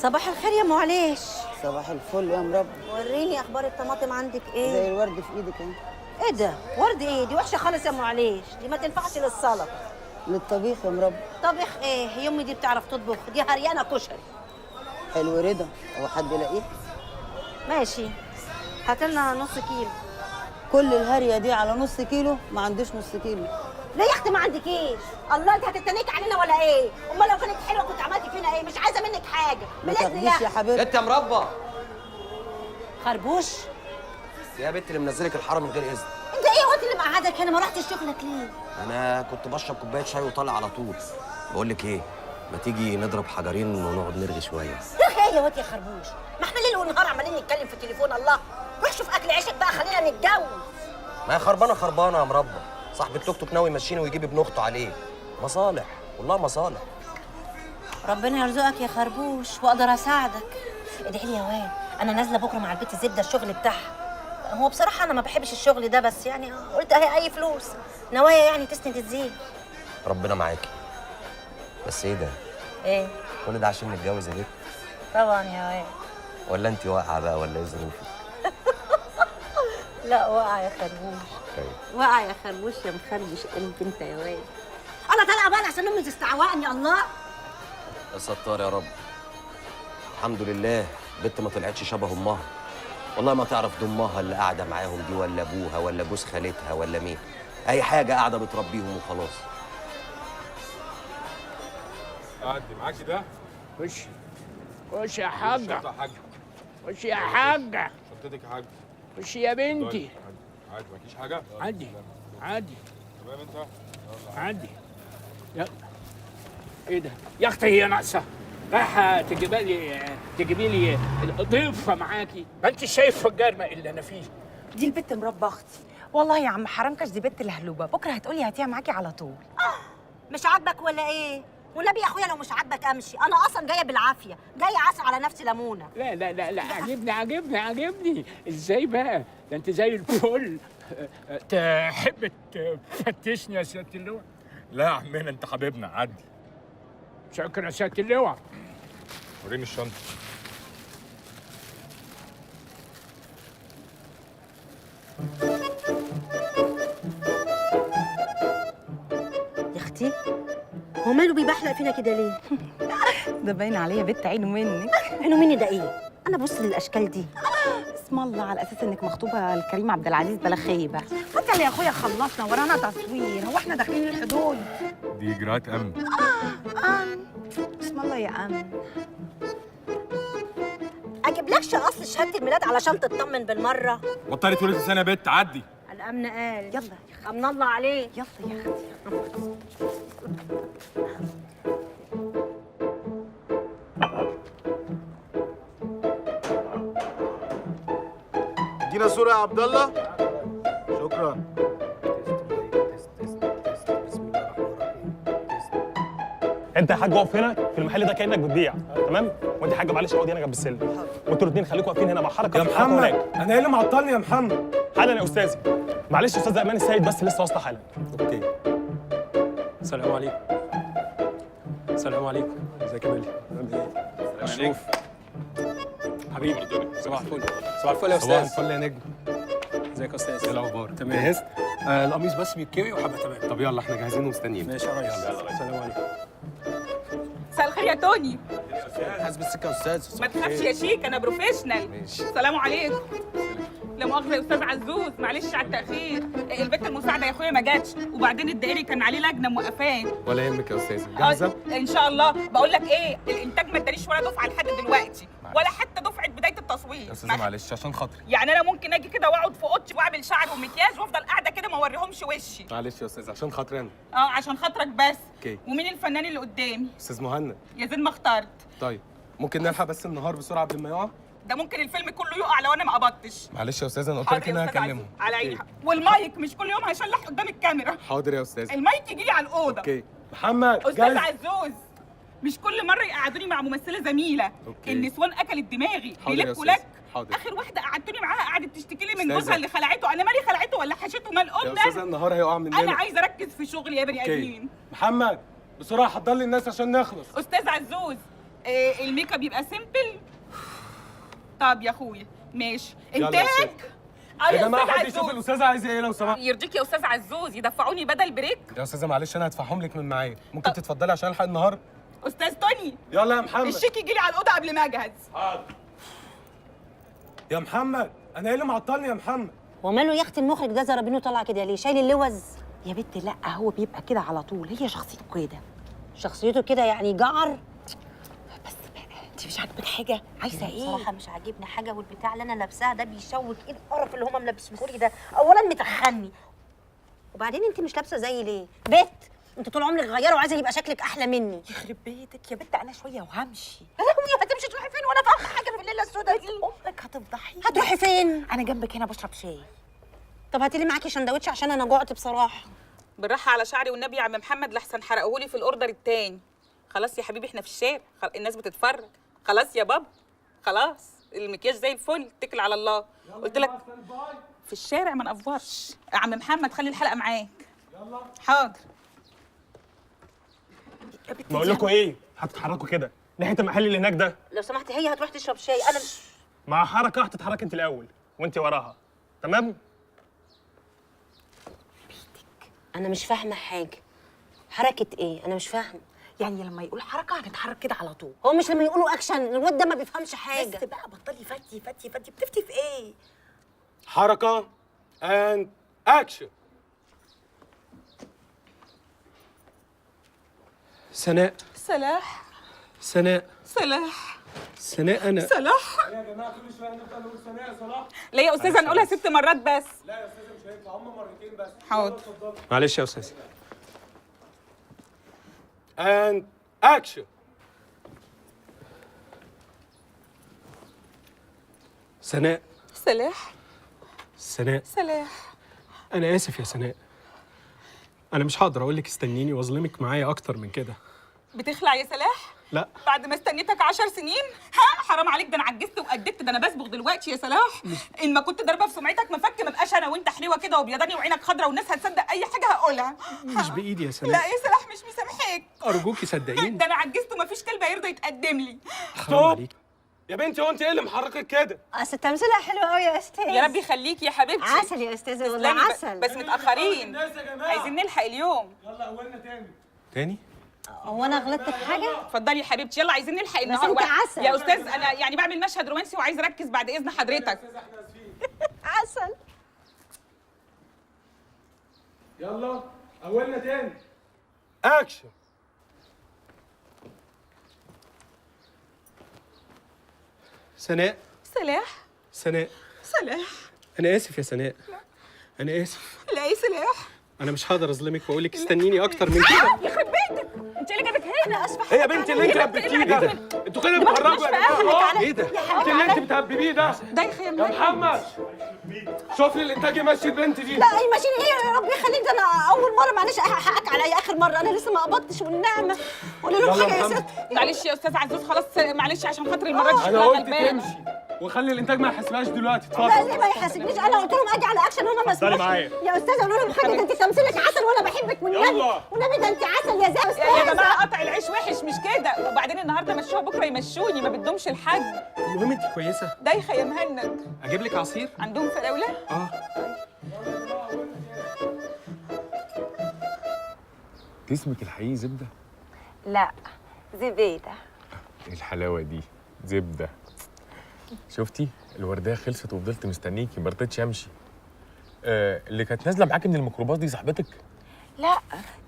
صباح الخير يا ام عليش. صباح الفل يا مربى. وريني اخبار الطماطم عندك ايه؟ زي الورد في ايدك اهي. ايه ده؟ ورد ايه؟ دي وحشه خالص يا ام عليش، دي ما تنفعش للسلطه. للطبيخ يا مربى. طبخ ايه؟ يمي دي بتعرف تطبخ، دي هريانه كشري. حلو رضا، هو حد يلاقيه؟ ماشي، هات لنا نص كيلو. كل الهريه دي على نص كيلو؟ ما عنديش نص كيلو. ليه يا اختي ما عندكيش؟ الله انت هتتنيك علينا ولا ايه؟ امال لو كانت حلوه كنت عملتي فينا ايه؟ مش عايزه منك حاجه. ما تاخديش يا حبيبتي. انت يا مربى خربوش. يا بنت اللي منزلك الحاره من غير اذن. انت ايه قلت اللي مقعدك هنا؟ ما رحتش شغلك ليه؟ انا كنت بشرب كوبايه شاي وطالع على طول. بقول لك ايه، ما تيجي نضرب حجرين ونقعد نرغي شويه. يا اخي ايه يا واد يا خربوش؟ ما احنا ليل ونهار عمالين نتكلم في التليفون. الله روح شوف اكل عيشك بقى، خلينا نتجوز. ما هي خربانه يا مربى. صاحب التوك توك ناوي يمشيني ويجيب ابن اخته عليه. مصالح والله مصالح. ربنا يرزقك يا خربوش واقدر اساعدك. ادعي لي يا واد، انا نازله بكره مع البت زبده الشغل بتاعها. هو بصراحه انا ما بحبش الشغل ده، بس يعني قلت اهي اي فلوس نوايا يعني تسند الزين. ربنا معاكي. بس ايه ده؟ ايه؟ كل ده عشان نتجوز يا بنت؟ طبعا يا واد. ولا انت واقعه بقى ولا ايه ظروفك؟ لا واقعه يا خربوش. طيب واقعه يا خربوش يا مخربش قلب انت يا واد. انا طالعه بقى عشان امي تستعوقني. الله يا ستار يا رب. الحمد لله بنت ما طلعتش شبه امها. والله ما تعرف دي امها اللي قاعده معاهم دي ولا ابوها ولا جوز خالتها ولا مين. اي حاجه قاعده بتربيهم وخلاص. عدي معاكي ده. خش خش يا حاجة، الشنطة يا حاج. خش يا حاجة، شنطتك يا حاج. خش يا بنتي. طيب، عادي مفيش حاجة؟ عدي عدي تمام انت؟ يلا. عدي. يلا. ايه ده؟ يا اختي هي ناقصة رايحة تجيبي لي ضيفة معاكي، ما انت شايفة الجرمة اللي انا فيه. دي البت مربى اختي. والله يا عم حرامكش، دي بنت الهلوبه، بكره هتقولي هاتيها معاكي على طول. مش عاجبك ولا ايه؟ والنبي يا اخويا لو مش عاجبك امشي، انا اصلا جايه بالعافيه، جايه عصر على نفسي ليمونه. لا لا لا لا، عجبني ازاي بقى؟ ده انت زي الفل. تحب تفتشني يا سيادة اللواء؟ لا يا عمنا انت حبيبنا، عدي. شكرا يا سيادة اللواء. وريني الشنطة. يا اختي هو ماله بيبحلق فينا كده ليه؟ ده باين عليا بنت عينه منك. عينه مني ده ايه؟ انا بص للاشكال دي. اسم الله، على اساس انك مخطوبه لكريم عبد العزيز بلا خيبه. حتى يا اخويا خلصنا ورانا تصوير، هو احنا داخلين الحدود؟ دي اجراءات امن. اسم الله يا امن. اجيبلكش اصل شهاده الميلاد علشان تطمن بالمره؟ بطلي تقولي سنة يا بت، عدي. الامن قال يلا امن الله عليه. يلا يا اختي. ادينا صورة يا عبد الله. شكرا. انت يا حاج اقف هنا في المحل ده كانك بتبيع، تمام؟ وانت يا حاجه معلش اقعدي هنا جنب السلم، وانتوا الاثنين خليكم واقفين هنا مع حركه يا في الحركة محمد هناك. انا ايه اللي معطلني يا محمد؟ حالا يا استاذي. معلش استاذ امان السيد بس لسه واصله حالا. اوكي. السلام عليكم. السلام عليكم. ازيك يا ميلي؟ مشروف. حبيبي صباح الفل. صباح الفل يا صباح استاذ. الفل يا نجم. ازيك يا استاذ؟ ايه الاخبار؟ تمام. جهزت؟ القميص بس بيتكوي وحبه تمام. طب يلا احنا جاهزين ومستنيين. ماشي يا ريس. السلام عليكم. مساء الخير يا توني. حاسب السكه يا استاذ. ما تخافش يا شيك، انا بروفيشنال. ماشي. السلام عليكم. لا مؤاخذه يا استاذ عزوز، معلش على التاخير. البنت المساعده يا اخويا ما جاتش، وبعدين الدائري كان عليه لجنه موقفاه. ولا يهمك يا استاذ، جاهزه؟ ان شاء الله. بقول لك ايه، الانتاج ما ادانيش ولا دفعه لحد دلوقتي، ولا حتى دفعه بدايه التصوير. يا استاذه معلش عشان خاطري. يعني انا ممكن اجي كده واقعد في اوضتي واعمل شعر ومكياج وافضل قاعده كده ما اوريهمش وشي؟ معلش يا استاذ عشان خاطري انا. عشان خاطرك بس. اوكي. ومين الفنان اللي قدامي؟ استاذ مهند. يا زين ما اخترت. طيب ممكن نلحق بس النهار بسرعه قبل ما يقع؟ ده ممكن الفيلم كله يقع لو انا ما قبضتش. معلش يا استاذ انا قلت حاضر لك يا ان انا أستاذ هكلمهم. عزيز، على عيني أوكي. حق. والمايك مش كل يوم هيشلح قدام الكاميرا. حاضر يا استاذ. المايك يجي لي على الاوضه. اوكي. محمد استاذ جاهز؟ عزوز، مش كل مره يقعدوني مع ممثله زميله. أوكي. النسوان اكلت دماغي. حاضر يا بيلكوا أستاذ. لك. حاضر. اخر واحده قعدتوني معاها قعدت تشتكي لي من أستاذة. جوزها اللي خلعته. انا مالي خلعته ولا حشته؟ مال يا قلنا. استاذ النهار هيقع مننا. انا عايزه اركز في شغلي يا بني اوكي. ادمين. محمد بسرعه حضر لي الناس عشان نخلص. استاذ عزوز، الميك اب يبقى سيمبل. طب يا اخويا ماشي. يلا يا انتاج. يا جماعه حد يشوف الاستاذه عايزه ايه لو سمحت. يرضيك يا استاذ عزوز يدفعوني بدل بريك؟ يا استاذه معلش انا هدفعهم لك من معايا، ممكن تتفضلي عشان الحق النهار. استاذ توني يلا يا محمد. الشيك يجي لي على الاوضه قبل ما اجهز. يا محمد انا ايه اللي معطلني يا محمد؟ وماله يا اختي المخرج ده زرابينه طالعه كده ليه؟ شايل اللوز؟ يا بنت لا، هو بيبقى كده على طول، هي شخصيته كده. شخصيته كده يعني جعر. بس بقى انت مش عاجبك حاجه؟ عايزه ايه؟ بصراحه مش عاجبني حاجه، والبتاع اللي انا لابساها ده بيشوك. ايه القرف اللي هم ملبسينهولي ده؟ اولا متخني، وبعدين انت مش لابسه زي ليه؟ بت انت طول عمرك غيره وعايزه يبقى شكلك احلى مني. يخرب بيتك يا بنت، انا شويه وهمشي. يا لهوي هتمشي تروحي فين وانا فاهمه حاجه في الليله السوداء دي؟ امك هتفضحي. هتروحي فين؟ انا جنبك هنا بشرب شاي. طب هاتي لي معاكي سندوتش عشان انا جوعت بصراحه. بالراحه على شعري والنبي يا عم محمد لحسن حرقهولي في الاوردر التاني. خلاص يا حبيبي احنا في الشارع، الناس بتتفرج. خلاص يا بابا خلاص، المكياج زي الفل، اتكل على الله. قلت لك في الشارع ما نقفرش. يا عم محمد خلي الحلقه معاك. يلا حاضر. بقول لكم ايه، هتتحركوا كده ناحيه المحل اللي هناك ده. لو سمحت هي هتروح تشرب شاي، انا مع حركه هتتحرك انت الاول وانت وراها، تمام؟ انا مش فاهمه حاجه. حركه ايه؟ انا مش فاهمه. يعني لما يقول حركه هنتحرك كده على طول. هو مش لما يقولوا اكشن؟ الواد ده ما بيفهمش حاجه. بس بقى بطلي فتي فتي فتي، بتفتي في ايه؟ حركه اند اكشن. سناء سلاح سناء سلاح سناء انا سلاح. يا جماعه كل شويه نفضل نقول سناء يا صلاح. ليه يا استاذه نقولها 6 مرات بس؟ لا يا استاذه مش هينفع، هم مرتين بس. حاضر. معلش يا استاذ. اند اكشن. سناء سلاح سناء سلاح. انا اسف يا سناء، انا مش هقدر اقول لك استنيني واظلمك معايا اكتر من كده. بتخلع يا سلاح؟ لا بعد ما استنيتك 10 سنين؟ ها حرام عليك، ده انا عجزت وقددت، ده انا بصبغ دلوقتي يا سلاح. ان ما كنت ضاربه في سمعتك مفك ما بقاش انا وانت حلوه كده وبيضاني وعينك خضرا والناس هتصدق اي حاجه هقولها. مش بايدي يا لا سناء، يا سلاح مش مسامحاك. ارجوكي صدقيني. ده انا عجزت ومفيش كلب هيرضى يتقدم لي. حرام عليك يا بنتي، هو انت ايه اللي محركك كده؟ اصل تمثيلها حلو قوي يا استاذ. يا رب يخليك يا حبيبتي. عسل يا استاذ والله تسلمي، عسل. بس متاخرين، عايزين نلحق اليوم. يلا اولنا تاني. هو انا غلطت في حاجه؟ اتفضلي يا حبيبتي، يلا عايزين نلحق النهار. انت عسل. يا استاذ انا يعني بعمل مشهد رومانسي وعايز اركز بعد اذن حضرتك. عسل. يلا اولنا تاني. اكشن. سناء سلاح سناء سلاح. انا اسف يا سناء، انا اسف. لا يا سلاح. انا مش هقدر اظلمك واقول لك استنيني اكتر من كده. يخرب بيتك، انت اللي جابك هنا؟ اسفه ايه يا بنتي اللي انت هببتيه ده؟ انتوا كده بتهرجوا يا جماعه. ايه ده؟ انت اللي انت بتهببيه ده؟ دايخه يا يا محمد شوف لي الانتاج يمشي البنت دي. لا اي ماشيين ايه يا رب يخليك، ده انا اول مره معلش حقك عليا اخر مره، انا لسه ما قبضتش والنعمه. قولي لهم يلا حاجه يا محمد. ست. معلش يا استاذ عزوز خلاص، معلش عشان خاطر المره دي انا شكلها قلت غلبان. تمشي وخلي الانتاج ما يحسبهاش دلوقتي. لا اتفضل. ليه ما يحاسبنيش؟ انا قلت لهم اجي على اكشن هم ما اتفضلي سمعوش. معايا. يا استاذ قولوا لهم حاجه، ده انت تمثيلك عسل وانا بحبك والنبي. يلا. والنبي ده انت عسل يا زي يا جماعه قطع العيش وحش مش كده، وبعدين النهارده مشوها بكره يمشوني، ما بدهمش الحج. المهم انت كويسه؟ دايخه يا مهند. اجيب لك عصير؟ عندهم فراوله؟ اه. اسمك الحقيقي زبده؟ لا زبيده. ايه الحلاوه دي؟ زبده. شفتي الورديه خلصت وفضلت مستنيكي، ما رضيتش امشي. اللي كانت نازله معاكي من الميكروباص دي صاحبتك؟ لا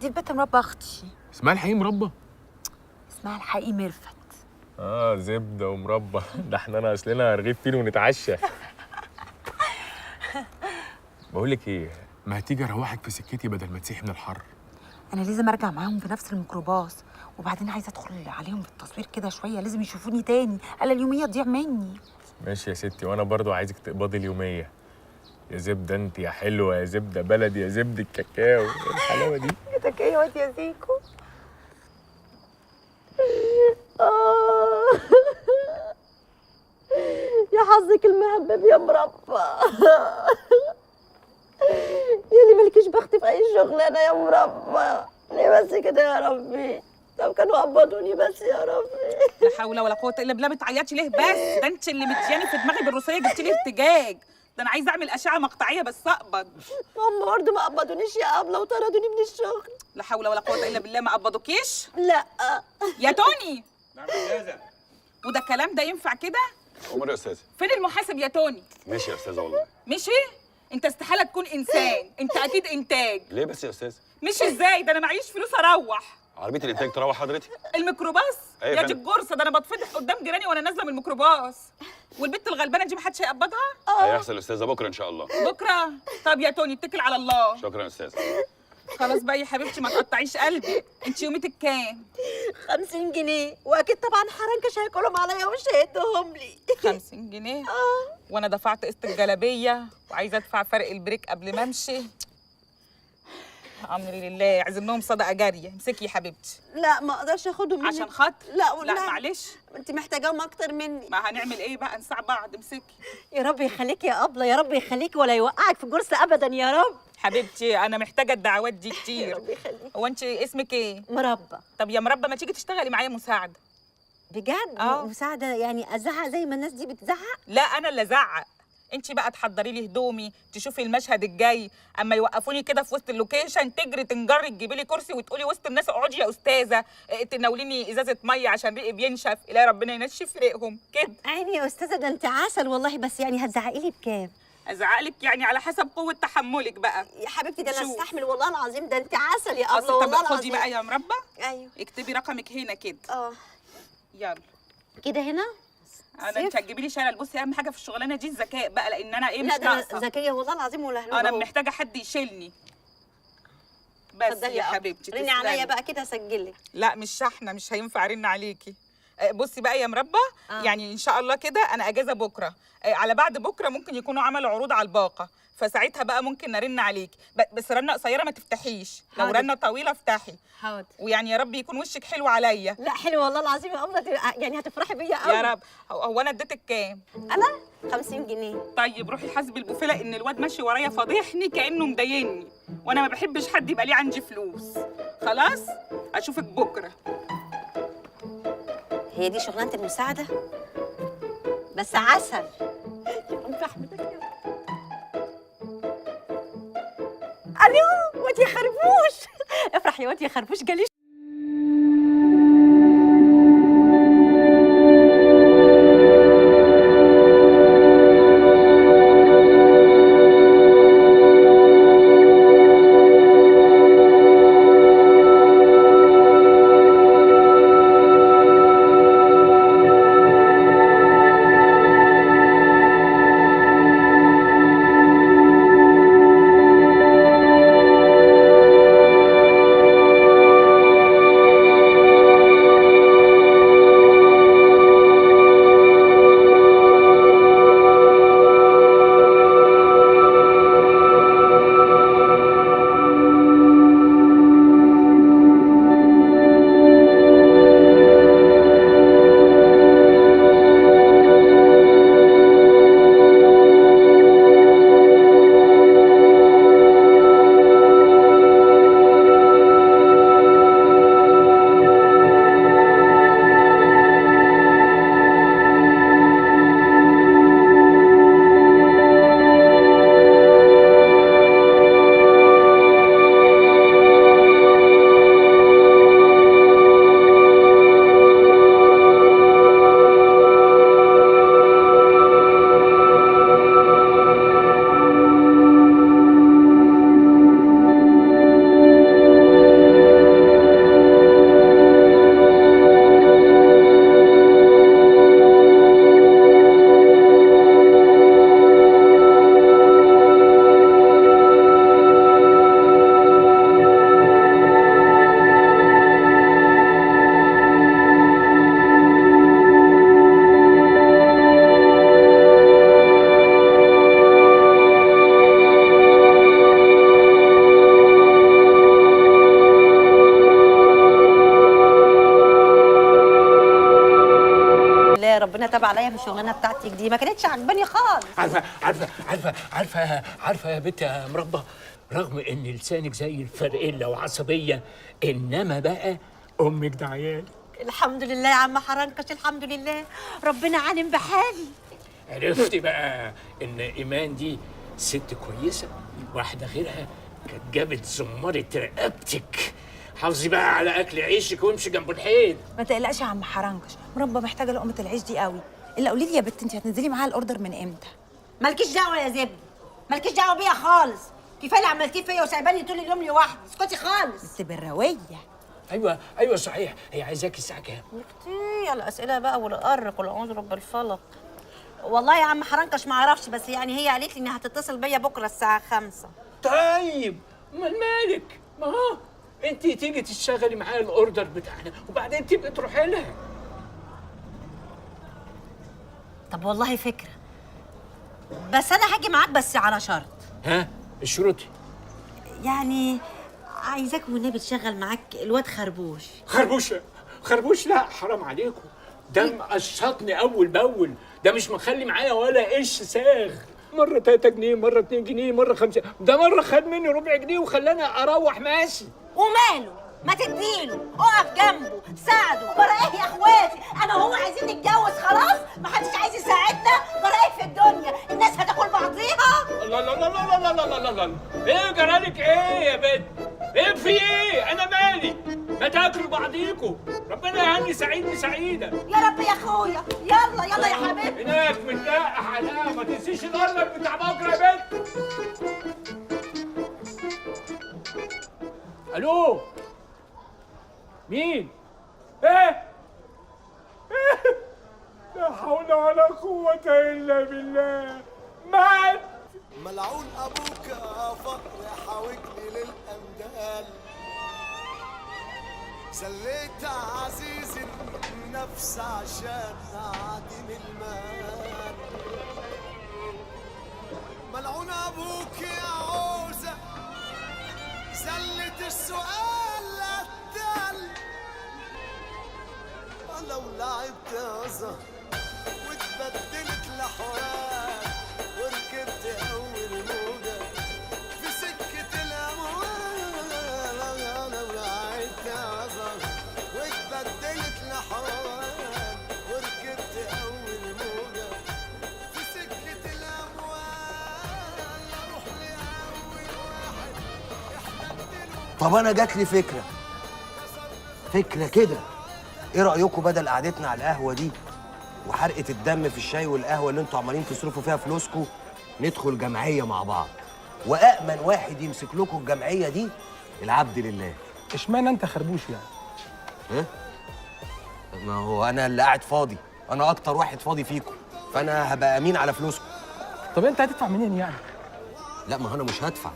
دي البت مربى اختي، اسمها الحقيقي مربى؟ اسمها الحقيقي ميرفت. زبده ومربى. ده احنا اصلنا رغيف فين ونتعشى. بقول لك ايه، ما هتيجي اروحك في سكتي بدل ما تسيحي من الحر. انا لازم ارجع معاهم في نفس الميكروباص، وبعدين عايزه ادخل عليهم بالتصوير كده شويه، لازم يشوفوني تاني، الا اليوميه تضيع مني. ماشي يا ستي، وانا برضو عايزك تقبضي اليوميه. يا زبده انت يا حلوه، يا زبده بلدي، يا زبده الكاكاو. ايه الحلاوه دي؟ ايدك ايه واد يا زيكو؟ يا حظك المهبب يا مربى. يا اللي مالكيش بخت في اي شغلانه يا مربى. ليه بس كده يا ربي؟ لو كانوا قبضوني بس يا ربي. لا حول ولا قوه الا بالله. بتعيطي ليه بس؟ ده انت اللي مدياني في دماغي بالروسيه، جبتي لي ارتجاج. ده انا عايزه اعمل اشعه مقطعيه بس اقبض. هم برضه ما قبضونيش يا ابله وطردوني من الشغل. لا حول ولا قوه الا بالله. ما قبضوكيش؟ لا. يا توني. نعم يا استاذه. وده الكلام ده ينفع كده؟ عمر يا استاذه. فين المحاسب يا توني؟ ماشي يا استاذه والله. مشي؟ انت استحاله تكون انسان، انت اكيد انتاج. ليه بس يا استاذه؟ مش ازاي؟ ده انا معيش فلوس اروح. عربيه الانتاج تروح حضرتك؟ الميكروباص؟ أيوة يا يا دي فندم. الجرصه، ده انا بتفضح قدام جيراني وانا نازله من الميكروباص. والبنت الغلبانه دي محدش هيقبضها؟ هيحصل يا استاذه بكره ان شاء الله. بكره؟ طب يا توني اتكل على الله. شكرا يا استاذه. خلاص بقى يا حبيبتي ما تقطعيش قلبي. انت يوميتك كام؟ 50 جنيه، واكيد طبعا حرنكش هياكلهم عليا ومش هيدوهم لي. 50 جنيه؟ وانا دفعت قسط الجلابيه وعايزه ادفع فرق البريك قبل ما امشي. امري لله، عايزينهم صدقه جاريه. امسكي يا حبيبتي. لا ما اقدرش اخدهم منك عشان خاطر؟ لا لا معلش. انت محتاجاهم اكتر مني. ما هنعمل ايه بقى؟ نساع بعض. امسكي يا رب يخليكي يا ابله، يا رب يخليكي ولا يوقعك في جرس ابدا يا رب. حبيبتي. انا محتاجه الدعوات دي يا كتير. رب يخليكي. هو انت اسمك ايه؟ مربى. طب يا مربى ما تيجي تشتغلي معايا مساعده؟ بجد؟ مساعده يعني ازعق زي ما الناس دي بتزعق؟ لا انا اللي ازعق. انت بقى تحضري لي هدومي، تشوفي المشهد الجاي، اما يوقفوني كده في وسط اللوكيشن تجري تنجري تجيبي لي كرسي وتقولي وسط الناس اقعدي يا استاذه، تناوليني ازازه ميه عشان ريقي بينشف. الهي ربنا ينشف ريقهم كده. عيني يا استاذه، ده انت عسل والله. بس يعني هتزعقي لي بكام؟ ازعقلك يعني على حسب قوه تحملك بقى يا حبيبتي. ده انا شوف. استحمل والله العظيم. ده انت عسل يا ابله اصل والله طب خدي العظيم. بقى يا مربى. ايوه. اكتبي رقمك هنا كده. يلا كده هنا. انت هتجيبي لي شلل. بصي اهم حاجه في الشغلانه دي الذكاء بقى، لان انا مش لا ده ناقصه. انا ذكيه والله العظيم ولا هلوم. انا محتاجه حد يشيلني بس يا حبيبتي. رني عليا بقى كده اسجلك. لا مش شحنه، مش هينفع ارن عليكي. بصي بقى يا مربى. يعني ان شاء الله كده انا اجازه بكره، على بعد بكره ممكن يكونوا عملوا عروض على الباقه، فساعتها بقى ممكن نرن عليكي. بس رنه قصيره ما تفتحيش. لو رنه طويله افتحي. حاضر. ويعني يا رب يكون وشك حلو عليا. لا حلو والله العظيم يا ابله، يعني هتفرحي بيا قوي. يا رب. هو انا اديتك كام؟ انا 50 جنيه. طيب روحي حاسبي البوفيه، لان الواد ماشي ورايا فاضحني كانه مضايقني، وانا ما بحبش حد يبقى ليه عندي فلوس. خلاص اشوفك بكره. هي دي شغلانه المساعده؟ بس عسل. الو واد يا خربوش. افرح يا واد يا خربوش. جالي ربنا تاب عليا في الشغلانه بتاعتك دي، ما كانتش عجباني خالص. عارفه يا بنت يا مربى، رغم ان لسانك زي الفرقله وعصبيه، انما بقى امك ده عيالي. الحمد لله يا عم حرنكش، الحمد لله، ربنا عالم بحالي. عرفت بقى ان ايمان دي ست كويسه، واحده غيرها كانت جابت زماره رقبتك. حافظي بقى على اكل عيشك وامشي جنب الحيط. ما تقلقش يا عم حرنكش، مربى محتاجه لقمه العيش دي قوي. الا قولي لي يا بت، انت هتنزلي معاها الاوردر من امتى؟ مالكيش دعوه يا زبده، مالكيش دعوه بيا خالص. كفايه اللي عملتيه فيا وسايباني طول اليوم لوحدي. اسكتي خالص. بس بالرويه. ايوه صحيح، هي عايزاكي الساعه كام؟ يا اختي على الاسئله بقى والارق والاضرب بالفلق. والله يا عم حرنكش ما اعرفش، بس يعني هي قالت لي انها هتتصل بيا بكره الساعه 5. طيب امال مالك؟ ما هو انت تيجي تشتغلي معايا الاوردر بتاعنا وبعدين تبقي تروحي لها. طب والله فكره، بس انا هاجي معاك بس على شرط. ها اشرطي. يعني عايزاك والنبي تشغل معاك الواد خربوش. خربوش لا، حرام عليكم، ده مقشطني اول باول، ده مش مخلي معايا ولا قش ساغ. مره 3 جنيه، مره 2 جنيه، مره 5، ده مره خد مني ربع جنيه وخلاني اروح ماشي. وماله؟ ما تديله، اقف جنبه، ساعده. برا ايه يا اخواتي؟ انا وهو عايزين نتجوز خلاص، ما حدش عايز يساعدنا. برا ايه في الدنيا؟ الناس هتاكل بعضيها. الله لا لا لا لا لا لا لا لا، ايه جرالك ايه يا بنت؟ ايه في ايه؟ انا مالي؟ ما تاكلوا بعضيكوا، ربنا يهني سعيد سعيده. يا رب يا اخويا، يلا يلا يا حبيبي. هناك متلقح عليها، ما تنسيش الاوردر بتاع بكره يا بنت. الو مين؟ ايه؟ لا حول ولا قوة إلا بالله. مات. ملعون أبوك يا فقر حاوجني للأندال، سليت عزيزي النفس عشان أعدم المال. ملعون أبوك يا عوزة، زلت السؤال للتل. لو لعبت يازا واتبدلت لحوار وركبت أول موجة في سكة الأموال. لو لعبت يازا واتبدلت لحوار وركبت أول موجة في سكة الأموال. أروح لأول واحد احتجت له. طب انا جات لي فكره كده، ايه رايكم بدل قعدتنا على القهوه دي وحرقه الدم في الشاي والقهوه اللي انتوا عمالين تصرفوا فيها فلوسكم، ندخل جمعيه مع بعض، وامن واحد يمسك لكم الجمعيه دي العبد لله. اشمعنى انت خربوش يعني؟ ها؟ ما هو انا اللي قاعد فاضي، انا اكتر واحد فاضي فيكم، فانا هبقى امين على فلوسكم. طب انت هتدفع منين يعني؟ لا ما هو انا مش هدفع،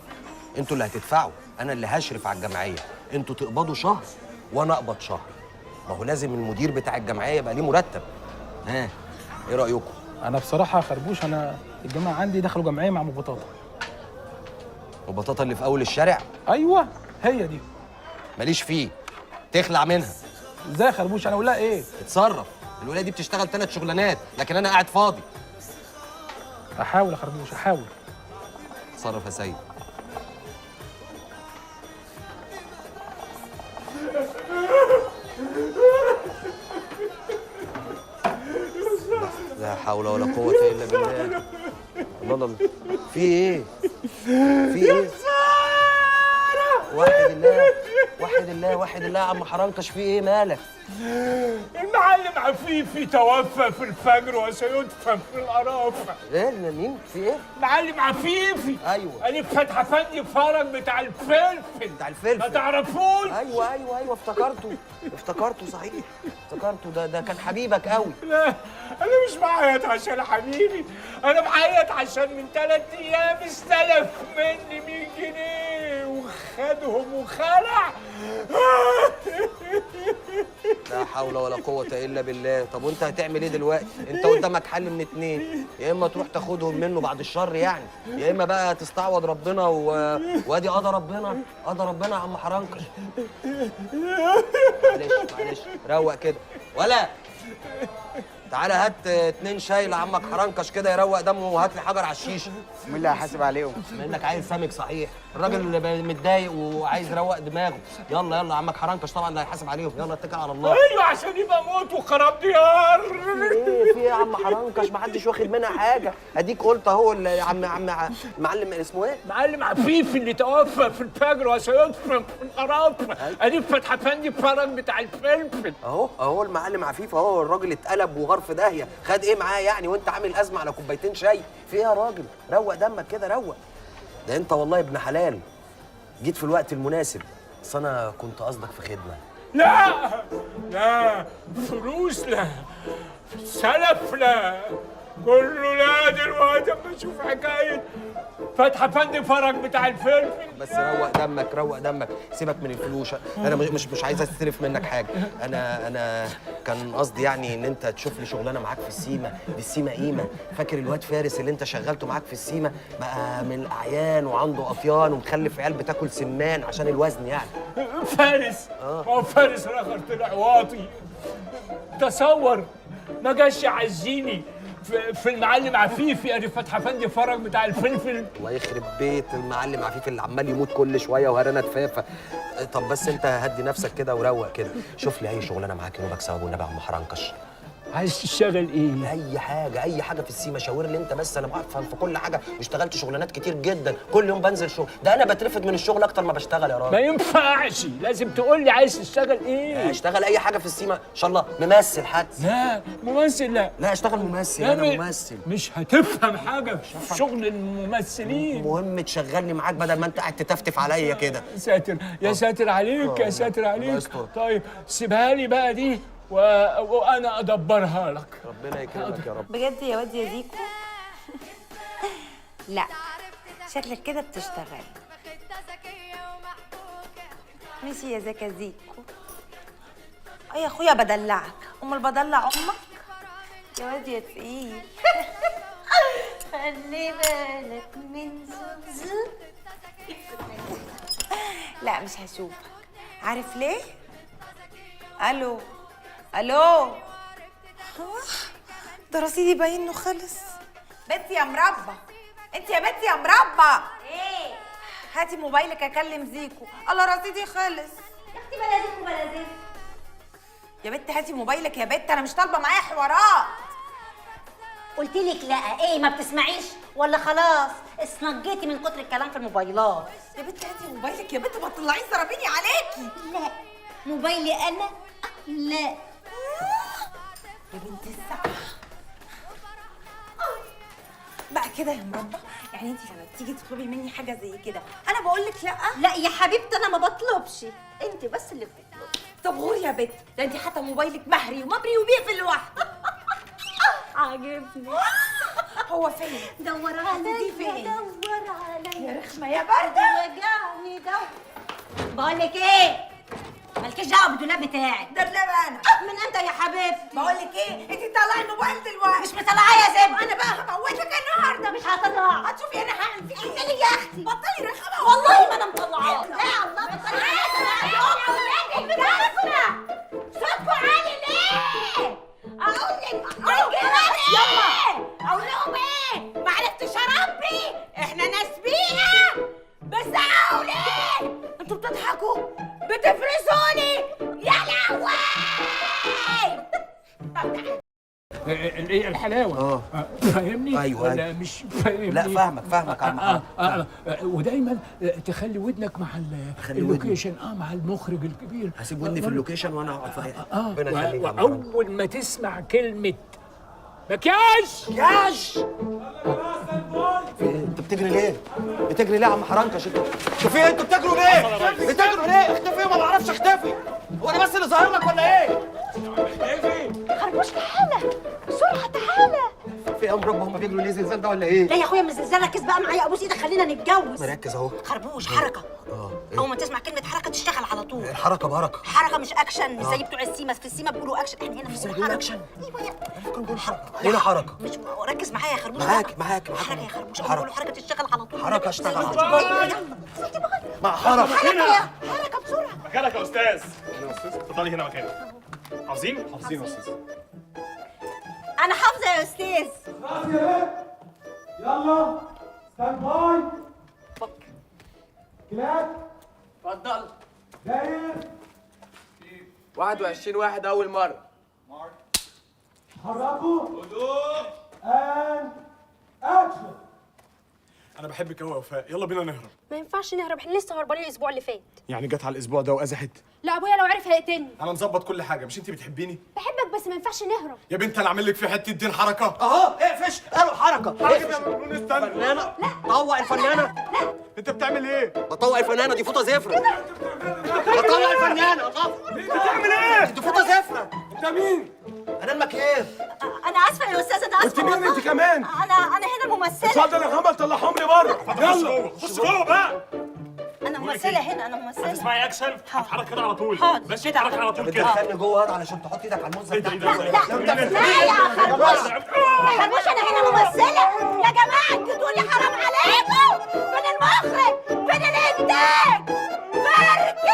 انتوا اللي هتدفعوا، انا اللي هشرف على الجمعيه. انتوا تقبضوا شهر وانا اقبض شهر، ما هو لازم المدير بتاع الجمعيه يبقى ليه مرتب. ها ايه رايكم؟ انا بصراحه خربوش، انا الجماعه عندي دخلوا جمعيه مع ابو بطاطا. ابو بطاطا اللي في اول الشارع؟ ايوه هي دي. ماليش فيه، تخلع منها. ازاي يا خربوش؟ انا اقول لها ايه؟ اتصرف، الولايه دي بتشتغل 3 شغلانات لكن انا قاعد فاضي. احاول يا خربوش احاول. اتصرف يا سيد. لا حول ولا قوة إلا بالله. الله الله، في إيه؟ في إيه؟ وحد الله وحد الله وحد الله يا عم حرنكش، في إيه مالك؟ المعلم عفيفي توفى في الفجر وسيدفن في القرافة. إيه مين؟ في إيه؟ معلم عفيفي. أيوه. ألف فتحي أفندي فرج بتاع الفلفل. بتاع الفلفل. ما تعرفوش؟ أيوه افتكرته صحيح، افتكرته. ده كان حبيبك قوي. لا أنا مش بعيط عشان حبيبي، أنا بعيط عشان من 3 أيام استلف مني 100 جنيه وخدهم وخلع. لا حول ولا قوة إلا بالله. طب وأنت هتعمل إيه دلوقتي؟ أنت قدامك حل من 2، يا إما تروح تاخدهم منه بعد الشر يعني، يا إما بقى تستعوض ربنا وادي قضى ربنا يا عم حرنكش. معلش روق كده ولا تعالى هات 2 شاي لعمك حرنكش كده يروق دمه، وهات لي حجر على الشيشه. مين اللي هيحاسب عليهم؟ بما انك عايز سمك صحيح، الراجل اللي متضايق وعايز يروق دماغه. يلا يلا عمك حرنكش طبعا اللي هيحاسب عليهم. يلا اتكل على الله. ايوه عشان يبقى موت وخراب ديار. في ايه يا عم حرنكش؟ ما حدش واخد منها حاجه، اديك قلت اهو. عم معلم اسمه ايه؟ معلم عفيف اللي توفى في الفجر وسيدفن في القراب. اديك فتحي افندي فرج بتاع الفلفل. اهو المعلم عفيف اهو. الراجل اتقلب وغار في داهيه. خد ايه معاه يعني وانت عامل ازمه على كوبايتين شاي؟ في ايه يا راجل؟ روق دمك كده روق. ده انت والله ابن حلال، جيت في الوقت المناسب. بس انا كنت قصدك في خدمه. لا فلوس لا، سلف لا، كله لا. دلوقتي اما اشوف حكايه فتحي افندي فرج بتاع الفلفل. بس روق دمك روق دمك، سيبك من الفلوس. انا مش عايز استلف منك حاجه. انا كان قصدي يعني ان انت تشوف لي شغلانه معاك في السيما. دي السيما قيمه. فاكر الواد فارس اللي انت شغلته معاك في السيما؟ بقى من الاعيان وعنده اطيان ومخلف عيال بتاكل سمان عشان الوزن يعني. فارس هو فارس الاخر طلع واطي. تصور ما جاش يعزيني في المعلم عفيف يا فتحي افندي فرج بتاع الفلفل. الله يخرب بيت المعلم عفيف اللي عمال يموت كل شويه وهرانه تفافه. طب بس انت هدي نفسك كده وروق كده. شوف لي اي شغلانه معاك ينوبك ثواب والنبي يا عم حرنكش. عايز تشتغل ايه؟ اي حاجه في السيما. شاور لي انت بس، انا بفهم في كل حاجه واشتغلت شغلانات كتير جدا. كل يوم بنزل شغل. ده انا بترفد من الشغل اكتر ما بشتغل يا راجل. ما ينفعش، لازم تقول لي عايز تشتغل ايه؟ اشتغل اي حاجه في السيما ان شاء الله. ممثل حتى. لا ممثل لا. لا اشتغل ممثل. انا ممثل. مش هتفهم حاجه في شغل الممثلين. المهم تشغلني معاك بدل ما انت قاعد تتفتف عليا كده. ساتر يا ساتر عليك يا ساتر عليك. طيب سيبها لي بقى دي وانا ادبرها لك. ربنا يكرمك يا رب. بجد يا واد يا زيكو؟ لا شكلك كده بتشتغل. ماشي يا زكا زيكو. يا اخويا بدلعك. امال بدلع امك يا واد يا تقيل. خلي بالك من زوزو. لا مش هشوفك. عارف ليه؟ الو ده رصيدي باين انه خلص. بنتي يا مربى، انت يا بنتي يا مربى. ايه؟ هاتي موبايلك اكلم زيكو. الله رصيدي خلص. يا اختي بلا زيكو بلا زيكو. يا بنتي هاتي موبايلك يا بنت، انا مش طالبه معايا حوارات. قلت لك لا. ايه ما بتسمعيش ولا خلاص اسنجيتي من كتر الكلام في الموبايلات؟ يا بنتي هاتي موبايلك يا بنت، ما تطلعيش زرابيني عليكي. لا موبايلي انا لا. يا بنتي الساعه بقى كده يا مربى. يعني انت لما بتيجي تطلبي مني حاجه زي كده انا بقول لك لا؟ لا يا حبيبتي انا ما بطلبش، انت بس اللي بتطلبي. طب غوري يا بنت، ده انت حتى موبايلك مهري ومبري وبيقفل لوحده. عاجبني. هو فين؟ دور عليا فين؟ دور عليا يا رخمه يا برده. وجعني بقول لك ايه؟ مالكيش دعوه بالدولاب بتاعي. ده دولاب انا. من امتى يا حبيبتي؟ بقول لك ايه؟ انت طلعي الموبايل دلوقتي. مش مطلعاه يا زبده. انا بقى هموتك النهارده. مش هطلعه. هتشوفي انا هعمل فيك انت ليه يا اختي؟ بطلي رخامه. والله ما انا مطلعاه. لا الله بطلي. صوتكوا عالي ليه؟ اقول لك يلا اقول لهم ايه؟ ما عرفتش اربي. احنا ناس بيئه. بس اقول ايه؟ انتوا بتضحكوا بتفرسوني يا لهوي. الحلاوه فاهمني؟ ايوه ولا مش فاهمني؟ لا فاهمك يا عم. ودايما تخلي ودنك مع اللوكيشن. مع المخرج الكبير. هسيب ودني في اللوكيشن وانا اقعد فيها. ربنا يخليك. واول ما تسمع كلمه مكياج انت بتجري ليه؟ بتجري ليه يا عم حرنكش؟ انتوا في ايه؟ انتوا بتجروا ليه؟ بتجروا ليه؟ اختفي وما بعرفش اختفي. هو انا بس اللي ظاهر لك ولا ايه؟ خربوش تعالى بسرعه تعالى. في ايه يا مربى؟ هم بيجروا ليه؟ زلزال ده ولا ايه؟ لا يا اخويا مش زلزال. ركز بقى معايا ابوس ايدك خلينا نتجوز. مركز اهو. خربوش حركه. إيه؟ اول ما تسمع كلمه حركه تشتغل على طول. الحركه بركه. حركه مش اكشن. مش زي بتوع السيما. في السيما بيقولوا اكشن، احنا هنا بنقول حركه. اكشن. ايوه يا كنا بنقول حركه. لينا حركه. مش ركز معايا يا خربوش. معاك حركه يا خربوش. اول ما بيقولوا حركه تشتغل على طول. حركه اشتغل على طول. يلا مع حركه. حركه بسرعه. مكانك يا استاذ. اتفضلي هنا مكانك. حافظين يا استاذ. انا حافظه يا استاذ. خلاص يا بنت، يلا ستاند باي. كلاب اتفضل. داير 21 واحد أول مرة. حركوا. هدوء اند اكشن. انا بحبك قوي يا وفاء، يلا بينا نهرب. ما ينفعش نهرب، احنا لسه هربانين الاسبوع اللي فات. يعني جت على الاسبوع ده وازحت؟ لا ابويا لو عرف هيقتلني. انا مظبط كل حاجه، مش انت بتحبيني؟ بحبك بس ما ينفعش نهرب. يا بنت انا عامل لك في حته دين حركه. اهو اقفش، قالوا حركه. حركه يا مجنون، استنى. فنانه؟ طوق الفنانه. انت بتعمل ايه؟ بطوق الفنانه، دي فوطه زفره. بطوق الفنانه. بتعمل ايه؟ دي فوطه زفره. انت مين؟ انا المكياف. انا اسفه يا استاذ، انا اسفه. انت مين انت كمان؟ انا هنا ممثله. اتفضل يا خمل، طلعهم لي بره. يلا خش جوه بقى. انا ممثله هنا، انا ممثله. هتسمعي اكشن؟ هتحرك كده على طول. حاضر. بس اتحرك على طول كده. بتدخلني جوه علشان تحط ايدك على الموزه بتاعتي. لا يا خربوش، يا خربوش انا هنا ممثله. يا جماعه انتوا تقولي حرام عليكم. فين المخرج؟ فين الانتاج؟ فركش.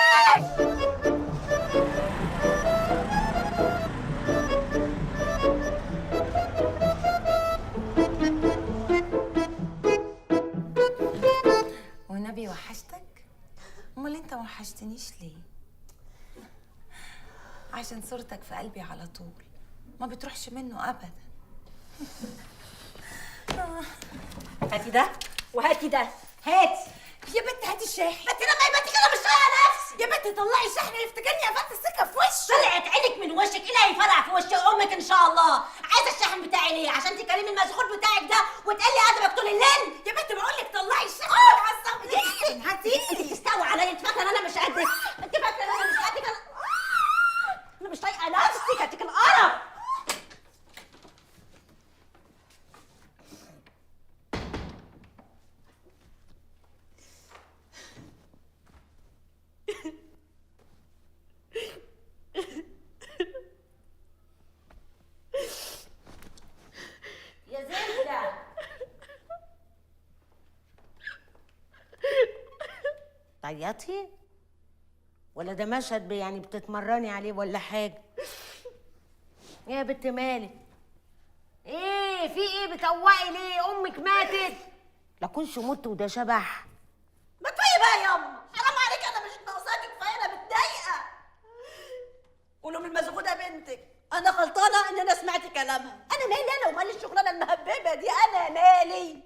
والنبي وحشتك؟ امال انت ما وحشتنيش ليه؟ عشان صورتك في قلبي على طول، ما بتروحش منه ابدا. هاتي ده وهاتي ده، هاتي. يا بنت هاتي الشاحن. ما انت لما يبقى كده مش طايقه نفسي. يا بنت طلعي الشحن يفتكرني قفلت السكه في وشه. طلعت عينك من وشك، ايه اللي هيفرع في وش امك ان شاء الله؟ عايزه الشحن بتاعي ليه؟ عشان تكلمي المشغول بتاعك ده وتقلي ادبك طول الليل؟ يا بنت بقول لك طلعي الشحن. هاتي. انت بتستوي عليا، انت فاكره ان انا مش قدك؟ انت فاكره ان انا مش قدك؟ انا مش طايقه نفسي، كاتك القرف. يا زبده تعيطي ولا ده مشهد يعني بتتمرني عليه ولا حاجه؟ ايه يا بنت مالك؟ ايه في ايه بتوقي ليه؟ امك ماتت؟ لا كنش مت وده شبح. ما كفايه بقى ياما، حرام عليك، انا مش ناقصاكي، كفايه، انا متضايقه. قولوا من المسغوده بنتك، انا غلطانه ان انا سمعت كلامها. انا مالي انا ومالي الشغلانه المهببه دي؟ انا مالي؟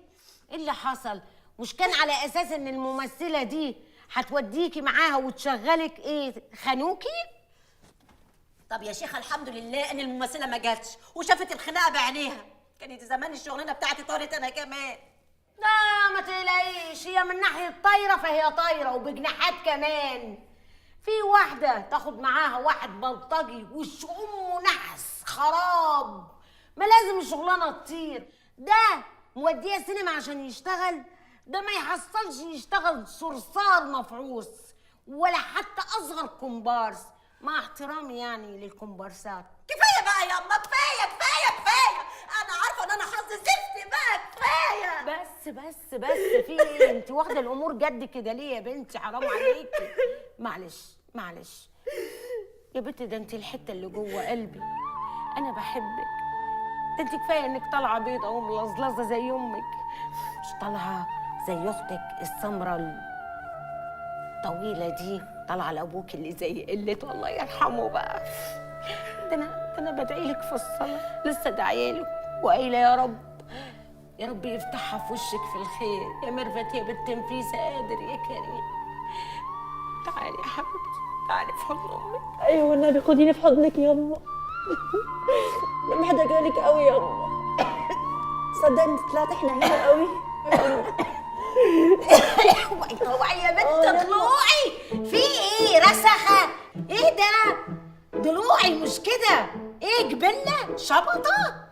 ايه اللي حصل؟ مش كان على اساس ان الممثله دي هتوديكي معاها وتشغلك ايه؟ خانوكي؟ طب يا شيخه الحمد لله ان الممثله ما جاتش وشافت الخناقه بعينيها، كانت زمان الشغلانه بتاعتي طارت انا كمان. لا ما تقلقيش، هي من ناحيه طايره فهي طايره وبجناحات كمان. في واحده تاخد معاها واحد بلطجي وش امه نحس خراب، ما لازم الشغلانه تطير. ده موديه السينما عشان يشتغل؟ ده ما يحصلش يشتغل صرصار مفعوص ولا حتى اصغر كومبارس، مع احترامي يعني للكومبارسات. كفايه بقى ياما، كفايه كفايه كفايه، انا عارفه ان انا حظ زفت بقى، كفايه. بس في ايه؟ انت واخده الامور جد كده ليه يا بنتي؟ حرام عليكي. معلش يا بنتي، ده انت الحته اللي جوه قلبي، انا بحبك. ده انت كفايه انك طالعه بيضه وملظلظه زي امك، مش طالعه زي اختك السمره الطويله دي، طالعه لابوك اللي زي قلته الله يرحمه بقى. ده انا بدعي لك في الصلاه، لسه داعيه لك وقايله يا رب يفتحها في وشك في الخير يا ميرفت يا بنت نفيسه، قادر يا كريم. تعالي يا حبيبتي، تعالي في حضن امك. ايوه والنبي خديني في حضنك ياما. انا محتاجه لك قوي ياما. صدقني انت طلعت احنا هنا قوي. اوعي يا بنت ضلوعي، في ايه؟ رسخه؟ ايه ده؟ ضلوعي مش كده، ايه جبله شبطه؟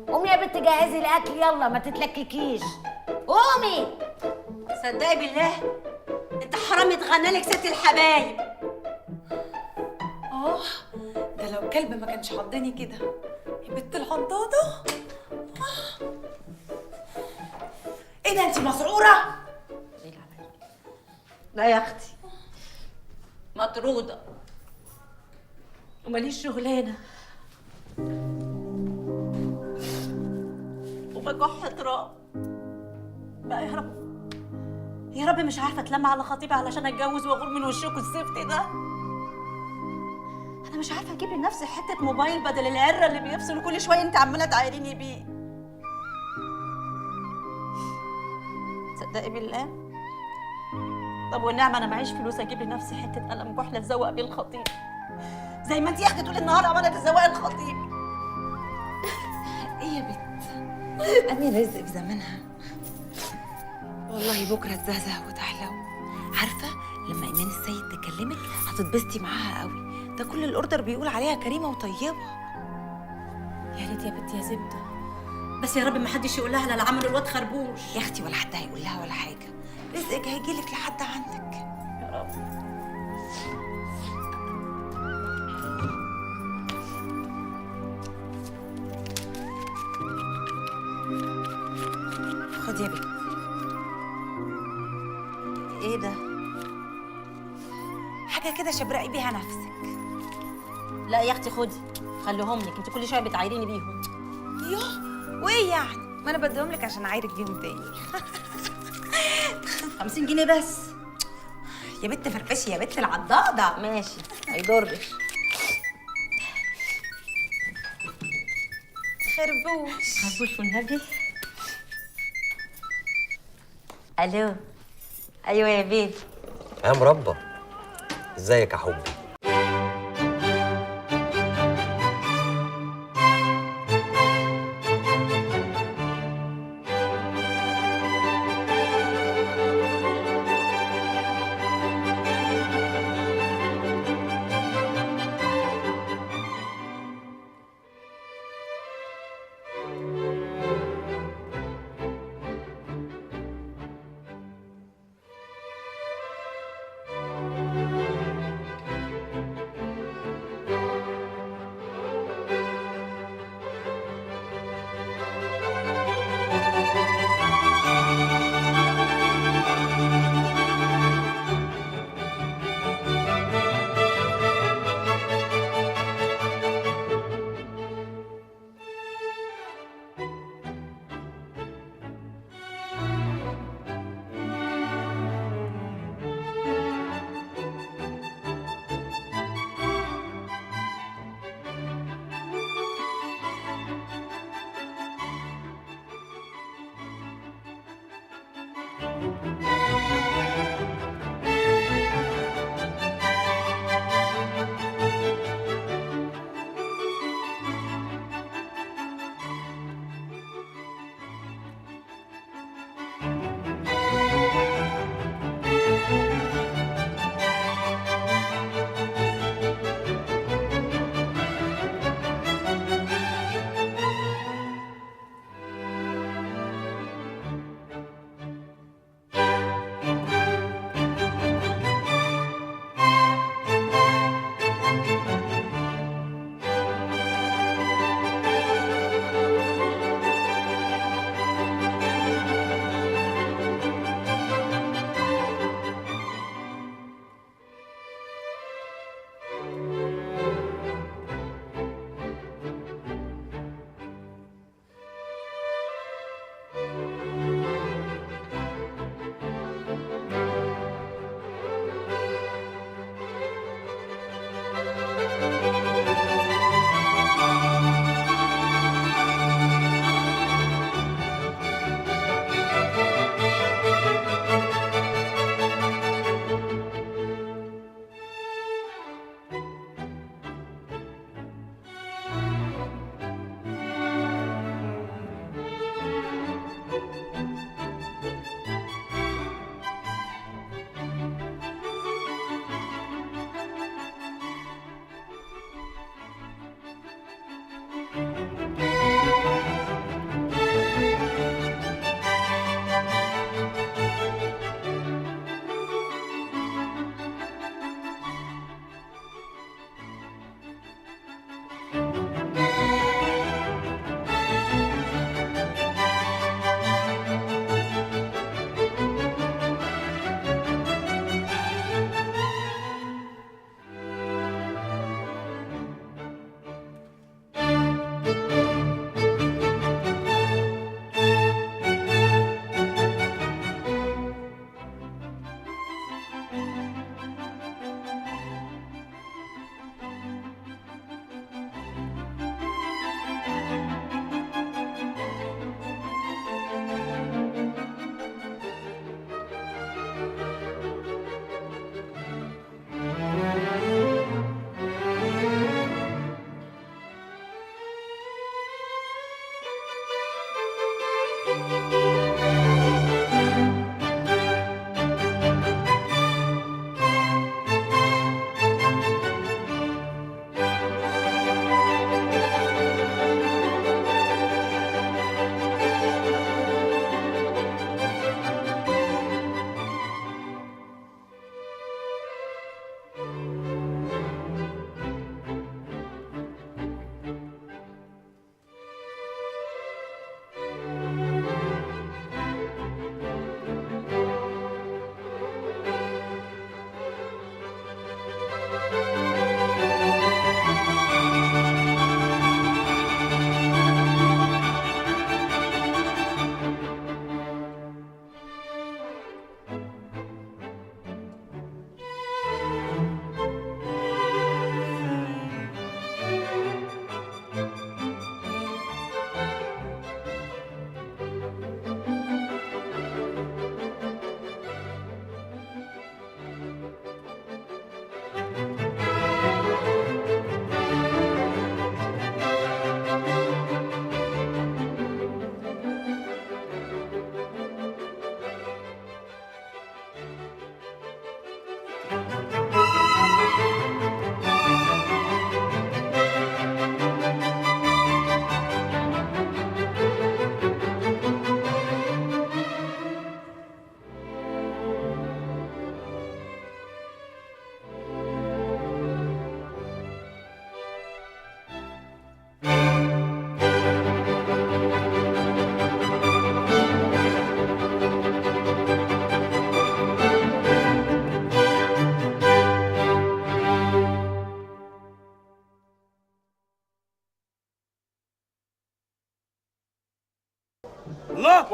قومي يا بنت جهزي الاكل يلا، ما تتلككيش، قومي. صدقي بالله انت حرام يتغنى لك ست الحبايب. ده لو كلب ما كانش حضني كده يا بنت العضاضه. ايه ده انت مسعوره؟ لا يا اختي، مطروده وماليش شغلانه. بكح تراب بقى. يا رب يا رب، مش عارفه اتلم على خطيبي علشان اتجوز واغور من وشكوا الزفت ده. انا مش عارفه اجيب لنفسي حته موبايل بدل العره اللي بيفصل كل شويه انت عماله تعايريني بيه. تصدقي بالله؟ طب والنعمه انا معيش فلوس اجيب لنفسي حته قلم كحله اتزوق بيه الخطيب زي ما انت يا اختي طول النهار عماله تزوقي الخطيب. ايه يا بت، امين رزق في زمانها. والله بكره تزهزه وتحلو. عارفه لما ايمان السيد تكلمك هتتبسطي معاها قوي، ده كل الاوردر بيقول عليها كريمه وطيبه. يا ريت يا بنت يا زبده، بس يا رب ما حدش يقول لها لا عمل الواد خربوش. يا اختي ولا حد هيقول لها ولا حاجه، رزقك هيجيلك لحد عندك يا رب. خد يا بنت. ايه ده؟ حاجه كده شبرقي بيها نفسك. لا يا اختي خدي، خليهم لك، انت كل شويه بتعايريني بيهم. يوه، وايه يعني؟ ما انا بديهم لك عشان اعايرك بيهم تاني. 50 جنيه بس يا بت. فرفشي يا بت العضاضه. ماشي ما يضرش. خربوش والنبي. الو. ايوه يا بيبي. يا مربى، ازيك يا حبي؟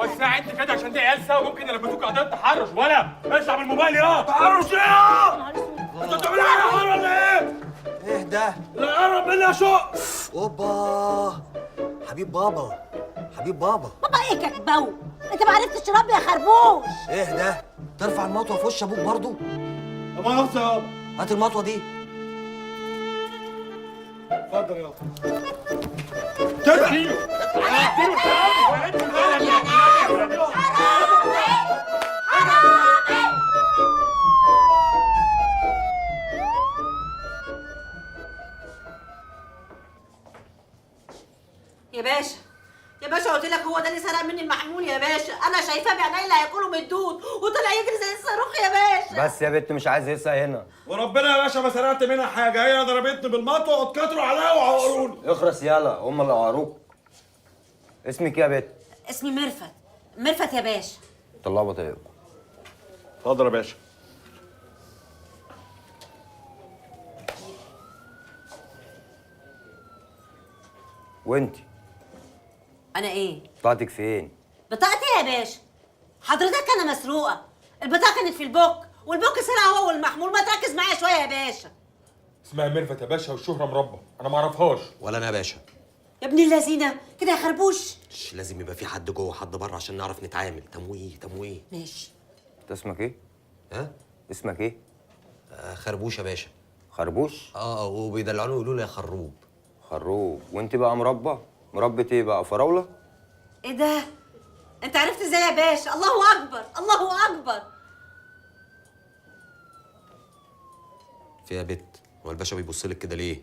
وسع انت كده عشان دي عيال سوا ممكن يلبسوك قضيه تحرش. ولا اطلع من الموبايل يا تحرش ايه؟ انت بتعمل ايه يا حمار ولا ايه؟ ايه ده؟ لا قرب مني يا شق. اوبا حبيب بابا حبيب بابا. بابا ايه كدبو؟ انت ما عرفتش تربي يا خربوش. ايه ده؟ ترفع المطوه في وش ابوك برضه؟ طب انا يابا هات المطوه دي. اتفضل يابا. تديله يا باشا يا باشا قلت لك هو ده اللي سرق مني المحمول يا باشا. انا شايفاه بعيني اللي هياكله من الدود وطلع يجري زي الصاروخ يا باشا. بس يا بنت مش عايز يسقى هنا. وربنا يا باشا ما سرقت منها حاجه، هي ضربتني بالمطوه واتكتروا عليا وعوروني. اخرس يالا هم اللي عوروك. اسمك ايه يا بنت؟ اسمي ميرفت. ميرفت يا باشا. طلعوا بطايقكم. اتفضل يا باشا. وانتي انا ايه؟ بطاقتك فين؟ بطاقتي يا باشا حضرتك انا مسروقه. البطاقه كانت في البوك والبوك سرقها هو والمحمول. ما تركز معايا شويه يا باشا. اسمها ميرفت يا باشا والشهره مربى، انا ما اعرفهاش. ولا انا يا باشا. يا ابن اللذينه كده يا خربوش. لازم يبقى في حد جوه وحد بره عشان نعرف نتعامل. تمويه تمويه. ماشي. انت اسمك ايه؟ ها؟ اسمك ايه؟ خربوش يا باشا. خربوش؟ وبيدلعوني يقولوا لي يا خروب. خروب. وانت بقى مربى؟ مربى ايه بقى؟ فراوله؟ ايه ده؟ انت عرفت ازاي يا باشا؟ الله اكبر الله اكبر. في يا بت، هو الباشا بيبص لك كده ليه؟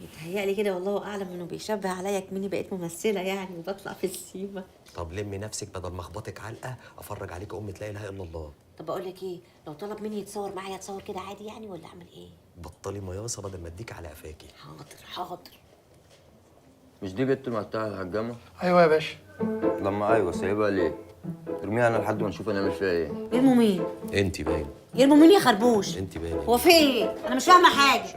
متهيألي كده والله اعلم انه بيشبه عليا كمني بقيت ممثله يعني وبطلع في السيما. طب لمي نفسك بدل ما اخبطك علقه افرج عليك ام لا اله الا الله. طب بقول لك ايه، لو طلب مني يتصور معايا اتصور كده عادي يعني ولا اعمل ايه؟ بطلي مياصه بدل ما اديك على قفاكي. حاضر. مش دي بنت مقطعة الحجامة؟ ايوه يا باشا. لما ايوه سايبها ليه؟ ارميها انا لحد ما نشوف هنعمل فيها ايه. يرموا مين؟ انت باين. يرموا مين يا خربوش؟ انت باين. هو في ايه؟ انا مش فاهمه حاجه.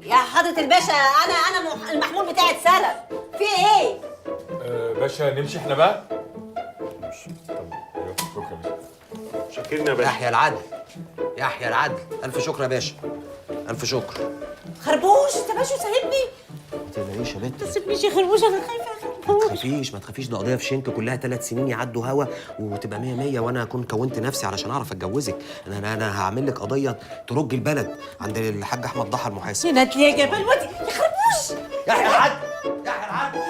يا حضرة الباشا انا المحمول بتاعي اتسرق. في ايه؟ باشا نمشي احنا بقى؟ نمشي. طب شكرا يا باشا. شكرنا يا باشا. يحيى العدل يحيى العدل. الف شكر يا باشا. الف شكر. خربوش انت باشا سايبني؟ ما تقلقيش يا بنت. ما تسيبنيش يا خربوش انا خايفه يا خربوش. ما تخافيش ده قضيه في شنك كلها 3 سنين يعدوا هوا وتبقى 100 وانا اكون كونت نفسي علشان اعرف اتجوزك. انا هعمل لك قضيه ترج البلد عند الحاج احمد ضحى المحاسب. نات لي يا جبل ودي يا خربوش. يحيى العدل يحيى العدل.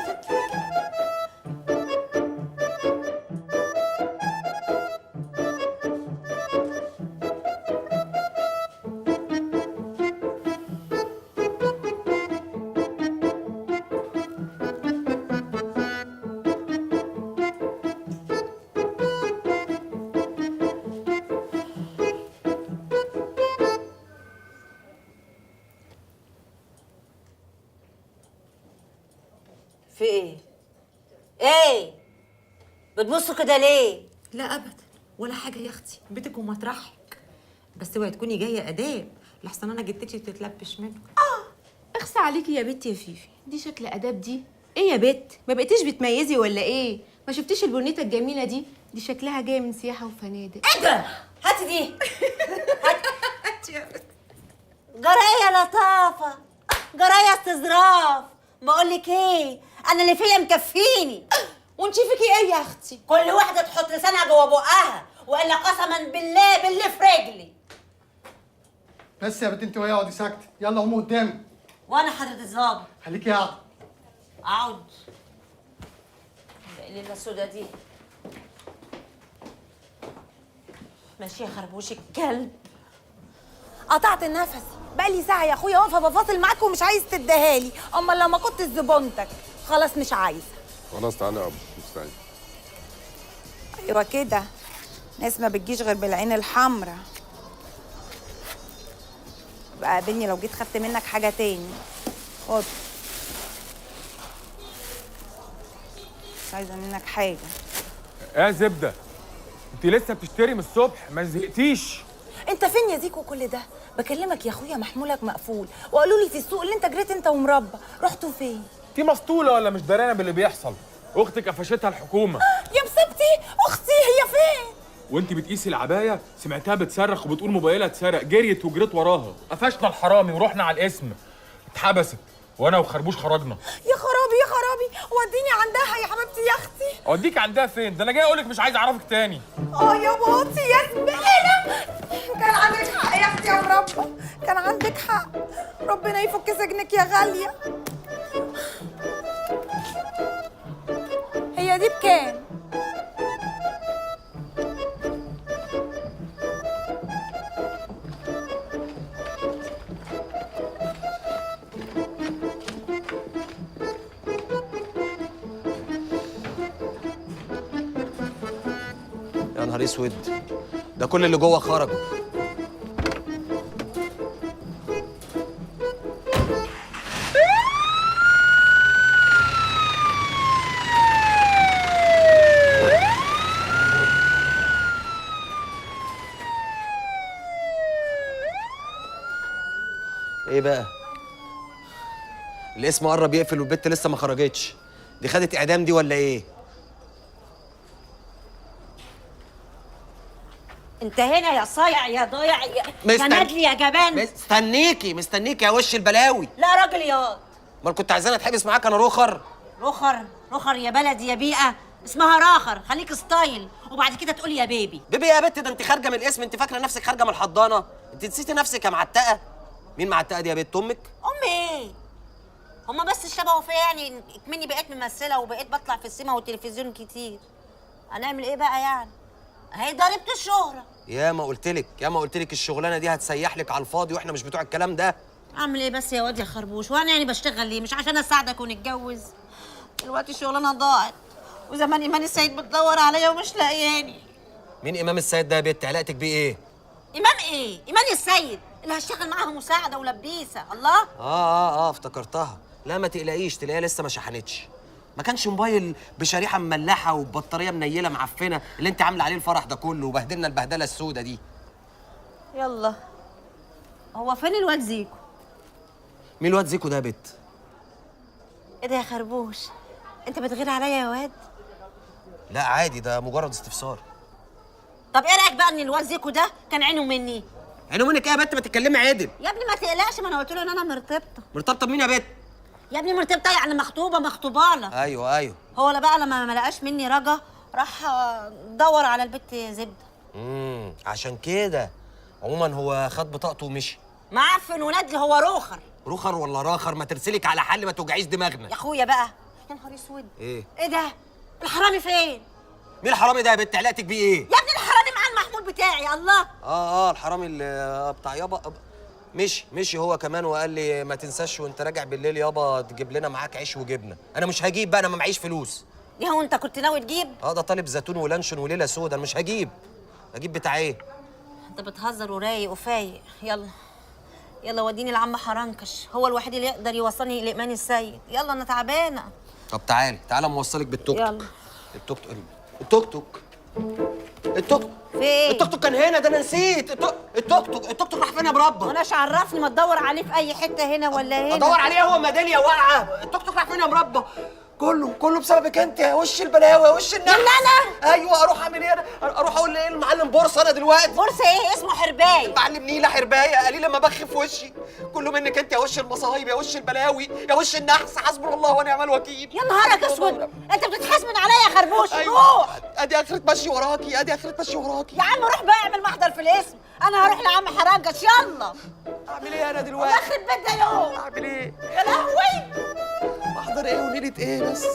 في ايه؟ ايه؟ بتبصوا كده ليه؟ لا ابدا ولا حاجه يا اختي، بيتك ومطرحك. بس اوعي تكوني جايه اداب لحسن انا جدتي تتلبش منك. اخسى عليكي يا بت يا فيفي، دي شكل اداب دي؟ ايه يا بت ما بقيتيش بتميزي ولا ايه؟ ما شفتيش البنيته الجميله دي؟ دي شكلها جايه من سياحه وفنادق. ايه ده؟ هاتي دي. هاتي يا بت. جرايه لطافه، جرايه استظراف. بقول لك ايه، انا اللي فيا مكفيني. وانت فيكي ايه يا اختي؟ كل واحده تحط لسانها جوه بقها والا قسما بالله في رجلي. بس يا بنت انت وهي اقعدي ساكته، يلا قومي قدامي. وانا حضرة الظابط خليكي قاعده. اقعد. ايه الليله السودا دي؟ ماشي يا خربوش الكلب. قطعت النفس بقالي ساعه يا اخويا واقفه بفاصل معاك ومش عايز تديهالي. اما لو ما كنت زبونتك خلاص مش عايزه. خلاص تعالى يا ابو مستعد. ايوه كده، ناس ما بتجيش غير بالعين الحمراء. بقى قابلني لو جيت خدت منك حاجه تاني. خد، مش عايزه منك حاجه. يا زبده انت لسه بتشتري من الصبح ما زهقتيش؟ انت فين يا زيكو كل ده؟ بكلمك يا اخويا محمولك مقفول، وقالوا لي في السوق اللي انت جريت انت ومربى. رحتوا فين؟ انت مسطوله ولا مش دارانه باللي بيحصل؟ اختك قفشتها الحكومه. يا مصيبتي، اختي هي فين؟ وانت بتقيسي العبايه سمعتها بتصرخ وبتقول موبايلها اتسرق، جريت وجريت وراها، قفشنا الحرامي ورحنا على القسم، اتحبست وانا وخربوش خرجنا. يا خرابي يا خرابي، وديني عندها يا حبيبتي يا اختي. اوديك عندها فين؟ ده انا جاي اقول لك مش عايز اعرفك تاني. يا بوطي يا زباله، كان عندك حق يا اختي يا مربى، كان عندك حق. ربنا يفك سجنك يا غاليه. هي دي بكام؟ يا نهار اسود، ده كل اللي جوه خرجوا. ايه بقى؟ الاسم قرب يقفل والبت لسه ما خرجتش. دي خدت اعدام دي ولا ايه؟ انت هنا يا صايع يا ضايع يا ندلي يا جبان. مستنيكي يا وش البلاوي. لا راجل ياض. امال كنت عايزاني اتحبس معاك انا رخر؟ رخر يا بلدي يا بيئه، اسمها راخر، خليك ستايل وبعد كده تقولي يا بيبي. بيبي يا بت؟ ده انت خارجه من الاسم، انت فاكره نفسك خارجه من الحضانه؟ انت نسيتي نفسك يا معتقه. مين معتقه دي يا بت؟ امك؟ امي ايه؟ هما بس اشتبهوا فيا يعني، اكمني بقيت ممثله وبقيت بطلع في السينما والتلفزيون كتير. هنعمل ايه بقى يعني؟ هي ضربت الشهره. يا ما قلت لك الشغلانه دي هتسيح لك على الفاضي، واحنا مش بتوع الكلام ده. اعمل ايه بس يا واد يا خربوش؟ وانا يعني بشتغل ليه؟ مش عشان اساعدك ونتجوز؟ دلوقتي الشغلانه ضاعت، وزمان ايمان السيد بتدور عليا ومش لاقياني. مين امام السيد ده يا بت؟ علاقتك بيه ايه؟ امام ايه؟ ايمان السيد اللي هشتغل معاها مساعده ولبيسه. الله. افتكرتها. لا ما تقلقيش، تلاقيها لسه ما شحنتش. ما كانش موبايل بشريحه مملحه وبطاريه منيله معفنه اللي انت عامله عليه الفرح ده كله وبهدلنا البهدله السودة دي. يلا، هو فين الواد زيكو؟ مين الواد زيكو ده يا بت؟ ايه ده يا خربوش؟ انت بتغير عليا يا واد؟ لا عادي، ده مجرد استفسار. طب ايه رايك بقى ان الواد زيكو ده كان عينه مني؟ عينه منك ايه يا بت؟ ما تتكلمي عدل. يا ابني ما تقلقش، ما انا قلت له ان انا مرتبطه. مرتبطه بمين يا بت؟ يا ابني مرتبطه يعني مخطوبه لك. ايوه. هو بقى لما ما لقاش مني رجا راح دور على البت زبده. عشان كده. عموما هو خد بطاقته ومشي. معفن وندل، هو رخر ولا راخر؟ ما ترسلك على حل، ما توجعيش دماغنا يا اخويا بقى. يا نهار اسود، ايه ده؟ الحرامي فين؟ مين الحرامي ده يا بت؟ علاقتك بيه ايه؟ يا ابني الحرامي معاه المحمول بتاعي. الله. الحرامي اللي بتاع يابا مشي هو كمان، وقال لي ما تنساش وانت راجع بالليل يابا تجيب لنا معاك عيش وجبنه. انا مش هجيب بقى، انا ما معيش فلوس. يا هو انت كنت ناوي تجيب؟ ده طالب زيتون ولانشون وليله سودا، انا مش هجيب بتاع ايه؟ انت بتهزر ورايق وفايق. يلا وديني لعم حرنكش، هو الوحيد اللي يقدر يوصلني لايمان السيد. يلا انا تعبانه. طب تعالى موصلك بالتوك توك. يلا. التوك توك في ايه؟ التوك توك كان هنا، ده انا نسيت. التوك توك راح فين يا مربى؟ وانا عرفني؟ ما تدور عليه في اي حته هنا ولا هنا. ادور عليه هو ميداليه واقعه. التوك توك راح فين يا مربى؟ كله بسببك انت يا وش البلاوي يا وش النحس. لا ايوه، اروح اعمل ايه؟ اروح اقول لايه المعلم بورصه انا دلوقتي؟ بورصه ايه؟ اسمه حربايه. معلم نيله حربايه قال لي لما بخ في وشي. كله منك انت يا وش المصايب يا وش البلاوي يا وش النحس. حسبنا الله ونعم الوكيل. يا نهارك اسود، انت بتتحاسبن عليا يا خربوش. أيوة. روح. ادي اخرة ماشي وراكي. يا عم روح بقى اعمل محضر في الاسم، انا هروح لعم حرنكش. يلا. اعمل ايه انا دلوقتي؟ الله يخرب بيت ده يوم. اعمل ايه؟ يا لهوي. محضر ايه وليله ايه بس؟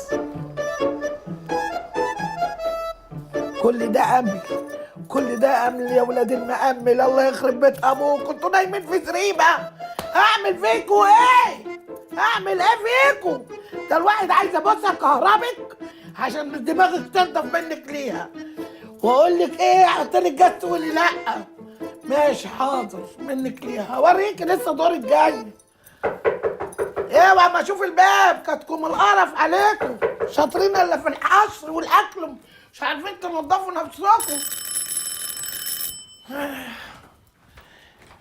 كل ده امل يا ولاد المأمل. الله يخرب بيت ابوك، كنتوا نايمين في زريبه. هعمل فيكوا ايه؟ ده الواحد عايز ابص كهربك عشان دماغك تنضف منك ليها. واقول لك ايه؟ حط لك جاز تقولي لا. ماشي حاضر منك ليها. اوريك لسه دورك جاي. اوعى ما اشوف الباب كاتكم القرف عليكم. شاطرين الا في الحشر والاكل، مش عارفين تنضفوا نفسكم.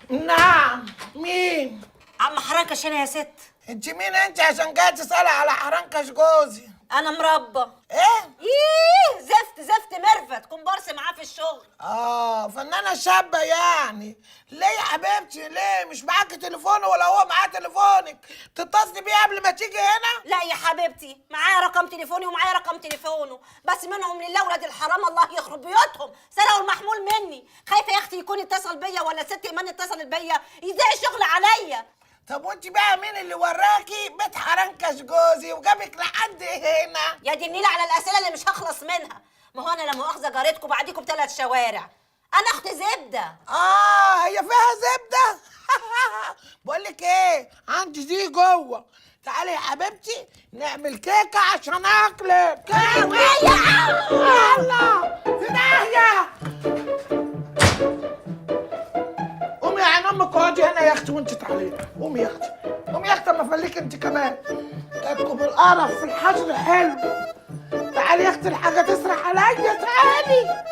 نعم، مين؟ عم حرنكش هنا يا ست. انت مين انت عشان جايه تسالي على حرنكش جوزي؟ انا مربى. ايه؟ ايه زفت ميرفت كومبارس معاه في الشغل. فنانة شابة يعني. ليه يا حبيبتي ليه؟ مش معاكي تليفونه ولا هو معاه تليفونك؟ تتصلي بيه قبل ما تيجي هنا؟ لا يا حبيبتي معايا رقم تليفوني ومعايا رقم تليفونه، بس منهم لله ولاد الحرام الله يخرب بيوتهم سرقوا المحمول مني. خايفه يا اختي يكون اتصل بيا ولا ست ايمان اتصلت بيا يضيع الشغل عليا. طب وانت بقى مين اللي وراكي بيت حرنكش جوزي وجابك لحد هنا؟ يا دي النيله على الاسئله اللي مش هخلص منها. ما هو انا لا مؤاخذه جارتكم بعديكم ب3 شوارع. انا اخت زبده. هي فيها زبده؟ بقول لك ايه، عندي دي جوه. تعالي يا حبيبتي نعمل كيكه عشان اكلك. يلا في داهيه. قومي يا عين امك اقعدي هنا يا اختي وانت تعالي. قومي يا اختي قومي يا اختي اما افليك انت كمان. جاتكم القرف في الحجر حلو. تعالي يا اختي الحاجه تسرح عليا. تعالي.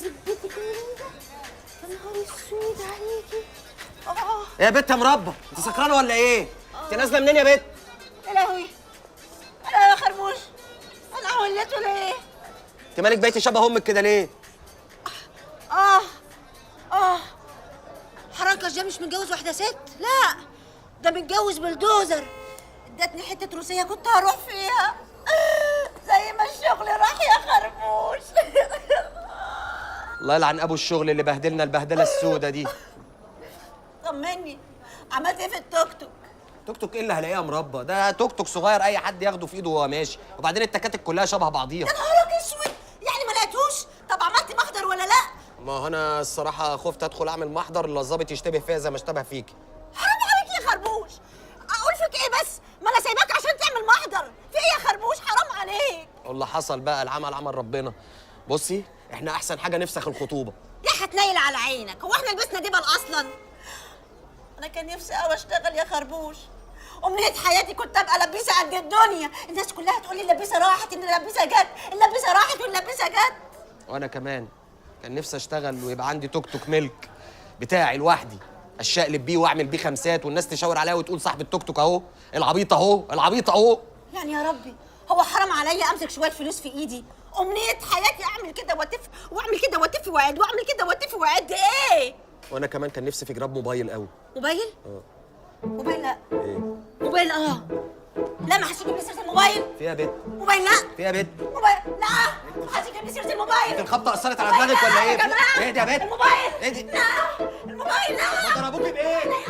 زبدتك يا نهار اسود عليكي. يا بت يا مربى، انت سكرانه ولا ايه؟ انت نازله منين يا بت؟ يا لهوي انا يا خربوش انا وليت ولا ايه؟ انت مالك بقيتي شبه امك كده ليه؟ حرنكش ده مش متجوز واحده ست، لا ده متجوز بلدوزر. ادتني حته روسيه كنت هروح فيها زي ما الشغل راح يا خربوش. الله يلعن ابو الشغل اللي بهدلنا البهدله السودة دي. طمني عملت ايه في التوك توك؟ توك توك ايه اللي هلاقيها مربى؟ ده توك توك صغير اي حد ياخده في ايده وهو ماشي، وبعدين التكاتك كلها شبه بعضيها. يا نهارك اسود، يعني ما لقيتوش؟ طب عملت محضر ولا لا؟ ما هو انا الصراحه خفت ادخل اعمل محضر الا الظابط يشتبه فيا زي ما اشتبه فيكي. حرام عليك يا خربوش. اقول فيك ايه بس؟ ما انا سايباك عشان تعمل محضر. في ايه يا خربوش؟ حرام عليك. والله حصل بقى، العمل عمل ربنا. بصي احنا احسن حاجه نفسخ الخطوبه. يا هتنيل على عينك، هو احنا لبسنا دبل اصلا؟ انا كان نفسي قوي اشتغل يا خربوش. امنيه حياتي كنت ابقى لبيسه قد الدنيا. الناس كلها تقول لي اللبيسه راحت، ان اللبيسه جت، اللبيسه راحت واللبيسه جت. وانا كمان كان نفسي اشتغل ويبقى عندي توك توك ملك بتاعي لوحدي، اشقلب بيه واعمل بيه خمسات والناس تشاور عليا وتقول صاحب التوك توك اهو، العبيط اهو، العبيط اهو. يعني يا ربي هو حرام عليا امسك شويه فلوس في ايدي؟ امنيه حياتي اعمل كده واتف واعمل كده واتف واعد واعمل كده واتف واعد. ايه؟ وانا كمان كان نفسي في جراب موبايل قوي. موبايل؟ موبايل لا. ايه؟ موبايل لا ما حدش يجيب لي سيره الموبايل. فيها بت. موبايل لا. فيها بت. موبايل لا ما حدش يجيب لي سيره الموبايل. انت الخبطه اثرت على دماغك ولا ايه؟ ايه ده يا بت؟ الموبايل ايه دي؟ لا الموبايل لا. ما ضربوكي بايه؟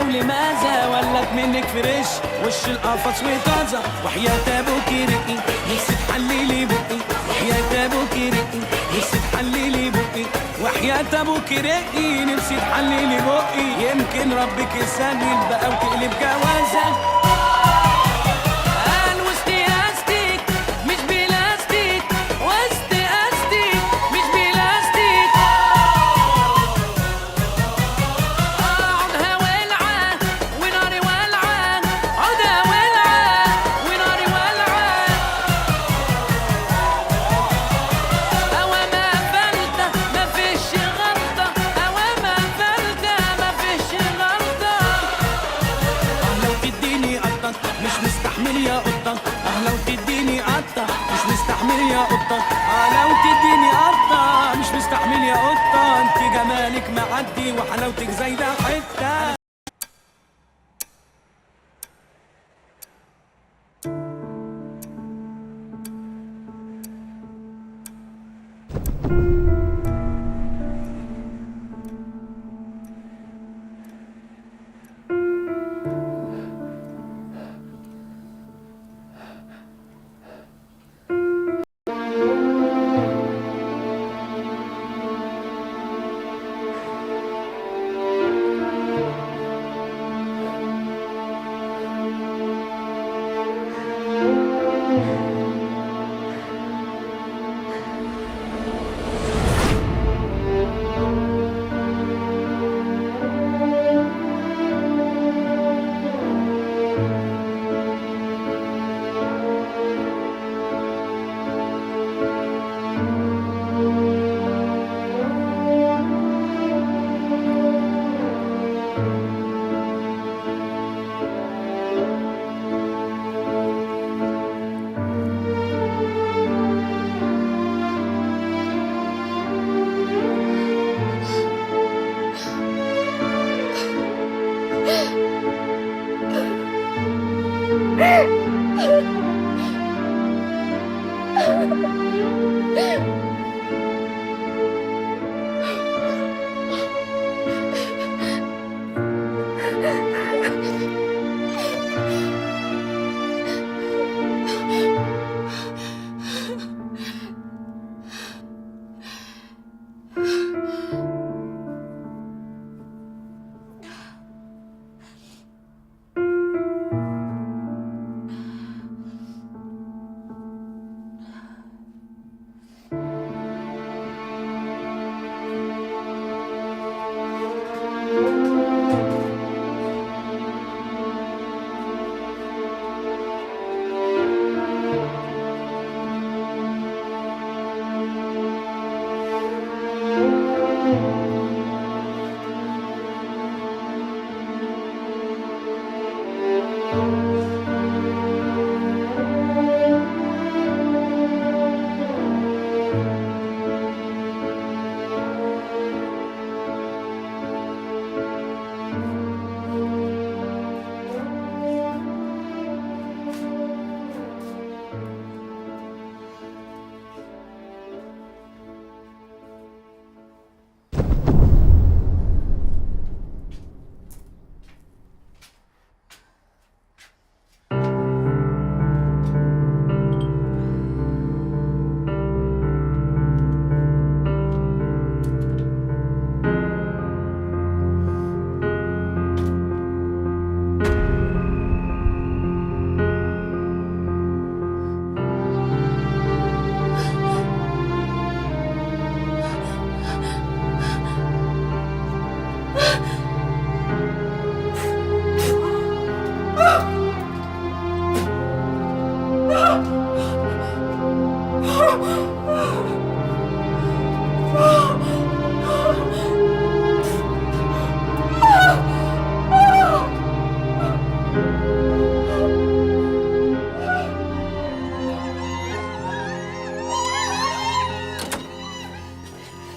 ولماذا ولت منك فريش وش القفص وطازة وحياة ابوك رقي نفسي تحللي بقي وحياة ابوك رقي نفسي تحللي بقي وحياة ابوك رقي نفسي تحللي بقي يمكن ربك يسهل بقى وتقلب جوازك. لو تديني قطة مش مستحمل يا قطة انت جمالك معدي وحلاوتك زايدة حتة.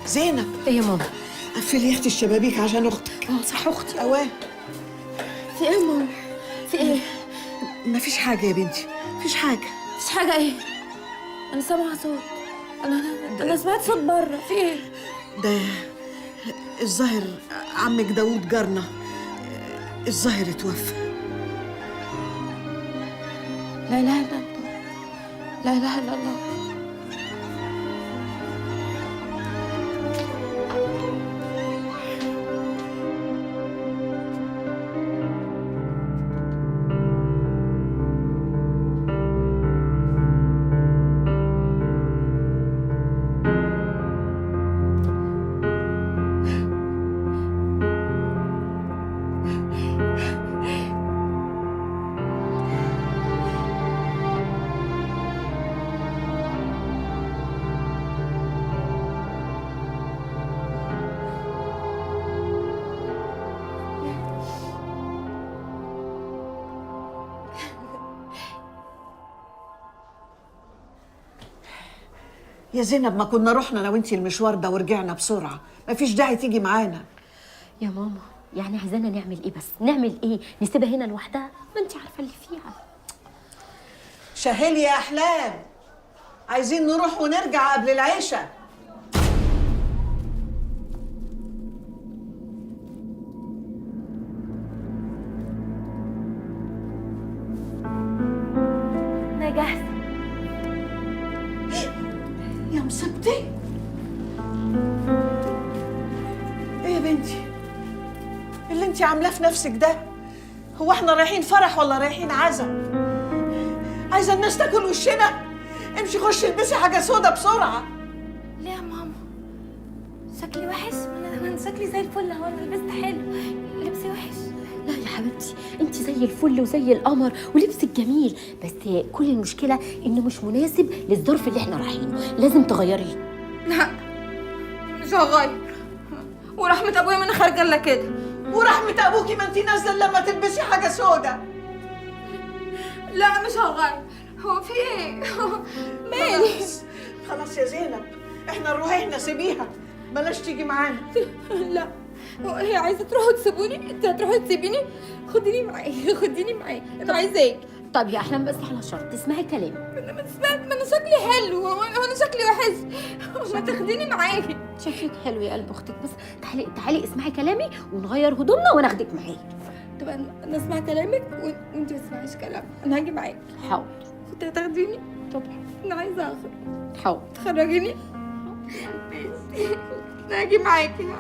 زينب. ايه يا ماما؟ قفلي يا اختي الشبابيك عشان اختك. صح اختي. اواه. في ايه يا ماما؟ في ايه؟ مفيش حاجه يا بنتي، مفيش حاجه. مفيش حاجه ايه؟ انا سامعه صوت. انا سمعت صوت بره. في ايه؟ ده الظاهر عمك داوود جارنا الظاهر اتوفى. لا اله الا الله، لا اله الا الله. يا زينب ما كنا رحنا انا وانتي المشوار ده ورجعنا بسرعه، مفيش داعي تيجي معانا. يا ماما يعني عايزانا نعمل ايه؟ بس نعمل ايه؟ نسيبها هنا لوحدها؟ ما انت عارفه اللي فيها. شهيل يا احلام، عايزين نروح ونرجع قبل العشاء. انا جاهزه. يا مصيبتي، ايه يا بنتي اللي انتي عاملاه في نفسك ده؟ هو احنا رايحين فرح ولا رايحين عزا؟ عايزه الناس تاكل وشنا؟ امشي خشي البسي حاجه سودا بسرعه. ليه يا ماما؟ شكلي وحش؟ ما انا شكلي زي الفل اهو، انا لبست حلو، لبسي وحش. لا يا حبيبتي انت زي الفل وزي القمر ولبسك جميل، بس كل المشكله انه مش مناسب للظرف اللي احنا رايحينه، لازم تغيريه. لا مش هغير، ورحمة ابويا ما انا خارجه الا كده. ورحمه ابوكي ما انتي نازله لما تلبسي حاجه سودا. لا مش هغير. هو في ايه؟ مالي؟ خلاص يا زينب، احنا نروح، احنا سيبيها، بلاش تيجي معانا. لا هي عايزه تروحوا تسيبوني؟ انت هتروحي تسيبيني؟ خديني معاكي، خديني معاكي، انا عايزاك. طب يا احلام بس على شرط تسمعي كلامي. ما انا شكلي حلو، هو انا شكلي وحش؟ ما تاخديني معاكي. شكلك حلو يا قلب اختك، بس تعالي اسمعي كلامي ونغير هدومنا وناخدك معايا. طب انا اسمع كلامك وانت ما تسمعيش كلامي، انا هاجي معاكي. حاضر. كنت هتاخديني؟ طبعا. انا عايزه اخرج. حاضر. تخرجيني؟ ماشي، انا هاجي معاكي.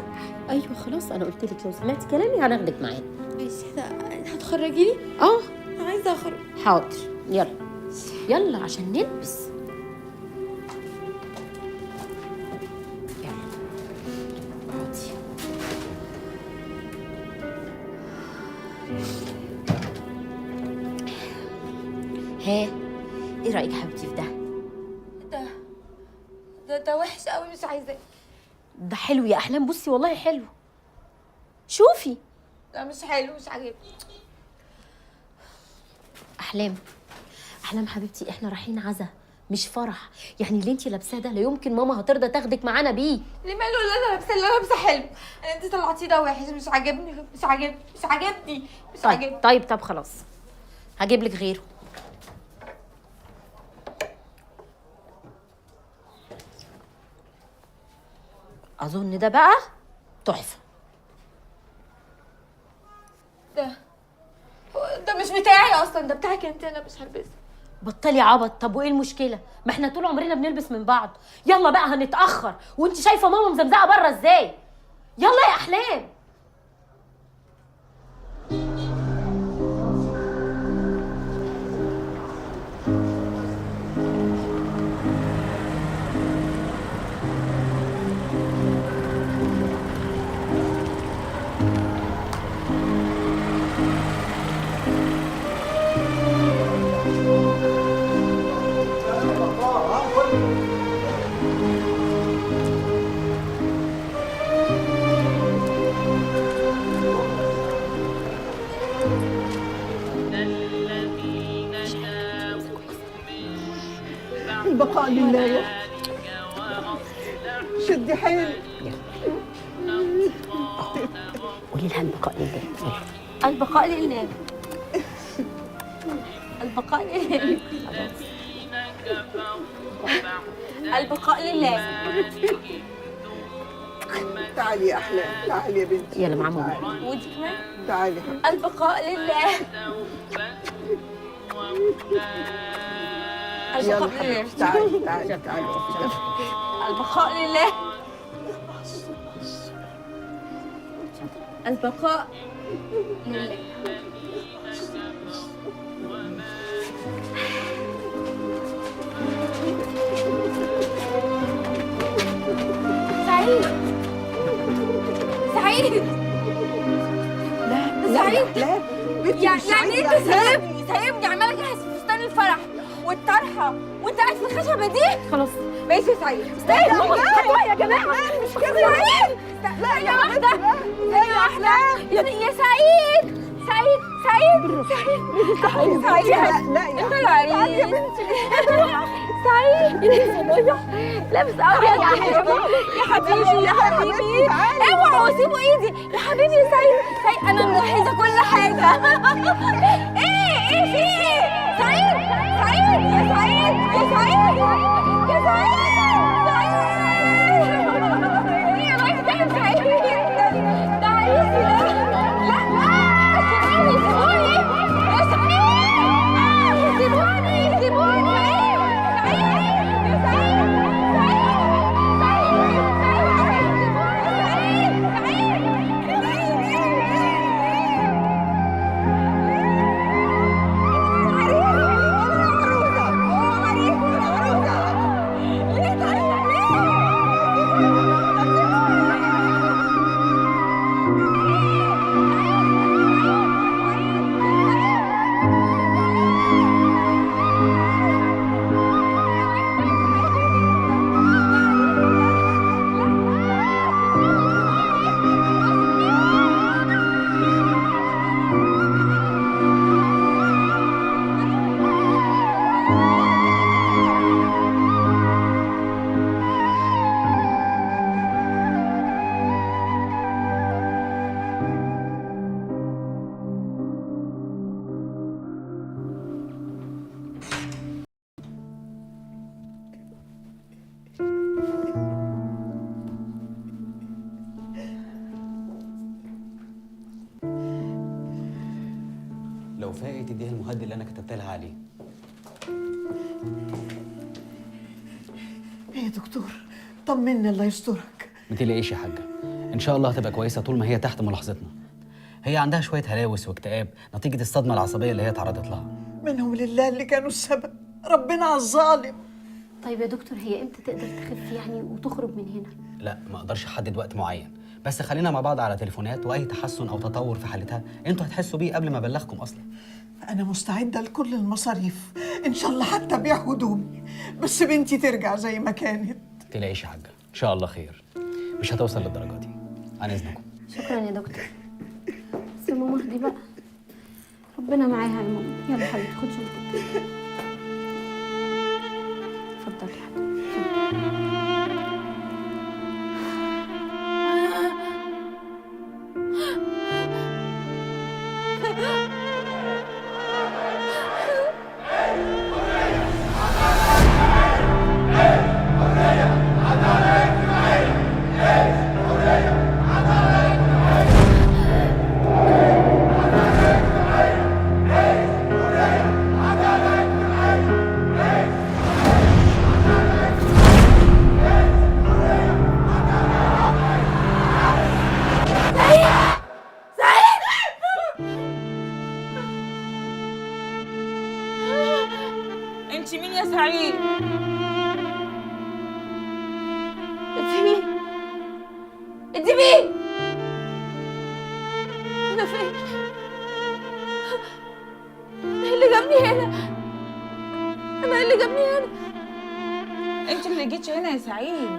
ايوه خلاص انا قلت لك لو سمعتي كلامي هناخدك معانا. ماشي، هتخرجيني؟ اه انا عايزه اخرج. حاضر، يلا يلا عشان نلبس. يلا اقعدي. ها ايه رايك يا حبيبتي في ده؟ ده وحش قوي، مش عايزاه. ده حلو يا احلام، بصي والله حلو، شوفي. لا مش حلو، مش عاجبني. احلام حبيبتي احنا رايحين عزا مش فرح، يعني اللي انتي لابساه ده لا يمكن ماما هترضى تاخدك معانا بيه. ليه ماله اللي انا لابسه؟ اللي انا لابسه حلو، انت طلعتيه ده وحش، مش عاجبني، مش عاجبني، مش عاجبني، مش عاجبني. طب خلاص هجيب لك غيره. اظن ده بقى تحفه. ده مش بتاعي اصلا، ده بتاعك انت، انا مش هلبسه. بطلي عبط. طب وايه المشكله؟ ما احنا طول عمرنا بنلبس من بعض. يلا بقى هنتاخر، وانت شايفه ماما مزمزقه بره ازاي. يلا يا احلام. البقاء لله. شدي حيلك. قولي لها البقاء لله. البقاء لله. البقاء لله. البقاء لله. تعالي يا احلام، تعالي يا بنتي. يلا مع ماما. وانت كمان. تعالي. البقاء لله. يلا حبيبتي تعالي تعالي تعالي. البقاء لله. البقاء لله. سعيد سعيد لا سعيد لا يعني انت سايبني عمال اجهز في فستان الفرح والطرحه وانت قاعد في الخشبه دي. خلاص ماشي يا سعيد. استنى خطوه يا جماعه. مش كده سعيد. ثانيه واحده ثانيه واحده يا سعيد سعيد سعيد سعيد سعيد. لا يا انت العريس يا بنتي. سعيد لابس ابيض يا حبيبي يا حبيبي. اوعوا سيبوا ايدي يا حبيبي يا سعيد. سعيد انا مجهزه كل حاجه. ايه في ايه؟ سعيد سعيد يا سعيد يا سعيد يا سعيد ايه رايح تعمل سعيد؟ ده عريسي ده. لا سيبوني يا سعيد. سيبوني سيبوني. لو فاقت تديها المهدئ اللي انا كتبت لها عليه. ايه يا دكتور، طمنا الله يسترك. ما تقلقيش يا حاجه، ان شاء الله هتبقى كويسه طول ما هي تحت ملاحظتنا. هي عندها شويه هلاوس واكتئاب نتيجه الصدمه العصبيه اللي هي تعرضت لها. منهم لله اللي كانوا السبب، ربنا على الظالم. طيب يا دكتور هي امتى تقدر تخف يعني وتخرج من هنا؟ لا ما اقدرش احدد وقت معين، بس خلينا مع بعض على تليفونات، واي تحسن او تطور في حالتها انتوا هتحسوا بيه قبل ما ابلغكم اصلا. انا مستعده لكل المصاريف، ان شاء الله حتى ابيع هدومي، بس بنتي ترجع زي ما كانت. ما تقلقيش يا حاجه، ان شاء الله خير، مش هتوصل للدرجه دي. عن اذنكم. شكرا يا دكتور. بس يا ماما اهدي بقى، ربنا معاها يا ماما. يلا حبيبتي خد شنطتك. اتفضلي يا حبيبتي. انت مين يا سعيد؟ انت مين؟ انت مين؟ انا فين؟ ايه اللي جابني هنا؟ انا ايه اللي جابني هنا؟ انت اللي جيتي هنا يا سعيد.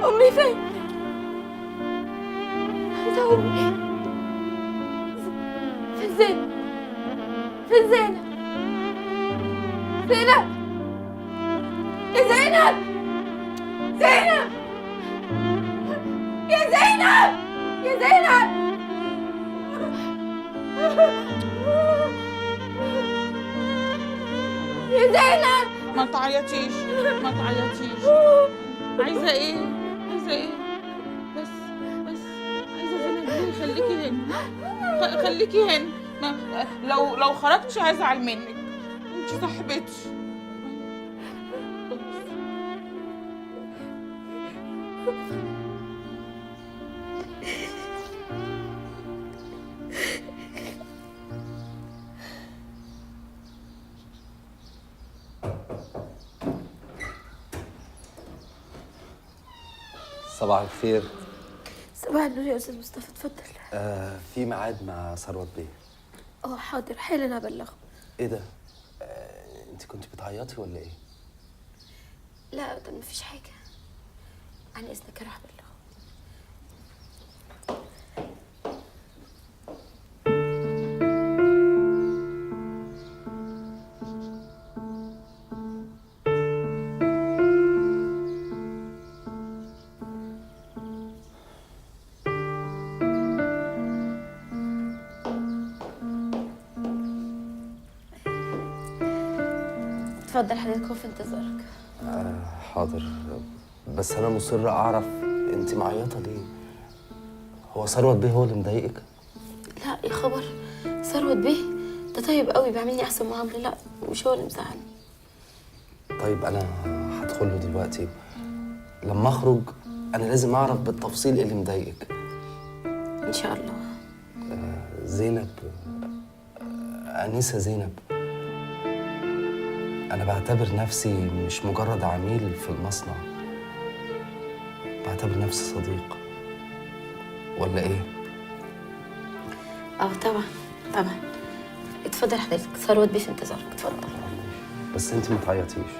امي فين؟ عايزة امي. فين زينب؟ فين زينب؟ زينب يا زينب، زينب يا زينب، يا زينب يا زينب. ما تعيطيش ما تعيطيش عايزه ايه؟ عايزه ايه؟ بس عايزه زينب ليه؟ خليكي هنا، خليكي هنا. لو خرجتش هزعل منك، انت صاحبتي. صباح الخير. صباح النور يا استاذ مصطفى، اتفضل. في ميعاد مع ثروت بيه. حاضر، حالا ابلغه. ايه ده؟ انت كنت بتعيطي ولا ايه؟ لا ابدا، مفيش حاجه. عن اذنك اروح ابلغه. اتفضل حضرتك، هو في انتظارك. حاضر، بس انا مصر اعرف انت معيطه ليه؟ هو ثروت بيه هو اللي مضايقك؟ لا يا خبر، ثروت بيه ده طيب قوي، بيعملني احسن معامله. لا مش هو اللي مزعلني. طيب انا هدخل له دلوقتي. لما اخرج انا لازم اعرف بالتفصيل ايه اللي مضايقك. ان شاء الله. زينب، انسه زينب، أنا بعتبر نفسي مش مجرد عميل في المصنع، بعتبر نفسي صديق. ولا إيه؟ طبعا طبعا. اتفضل حضرتك، ثروت بيه في انتظارك، اتفضل. بس أنت ما تعيطيش.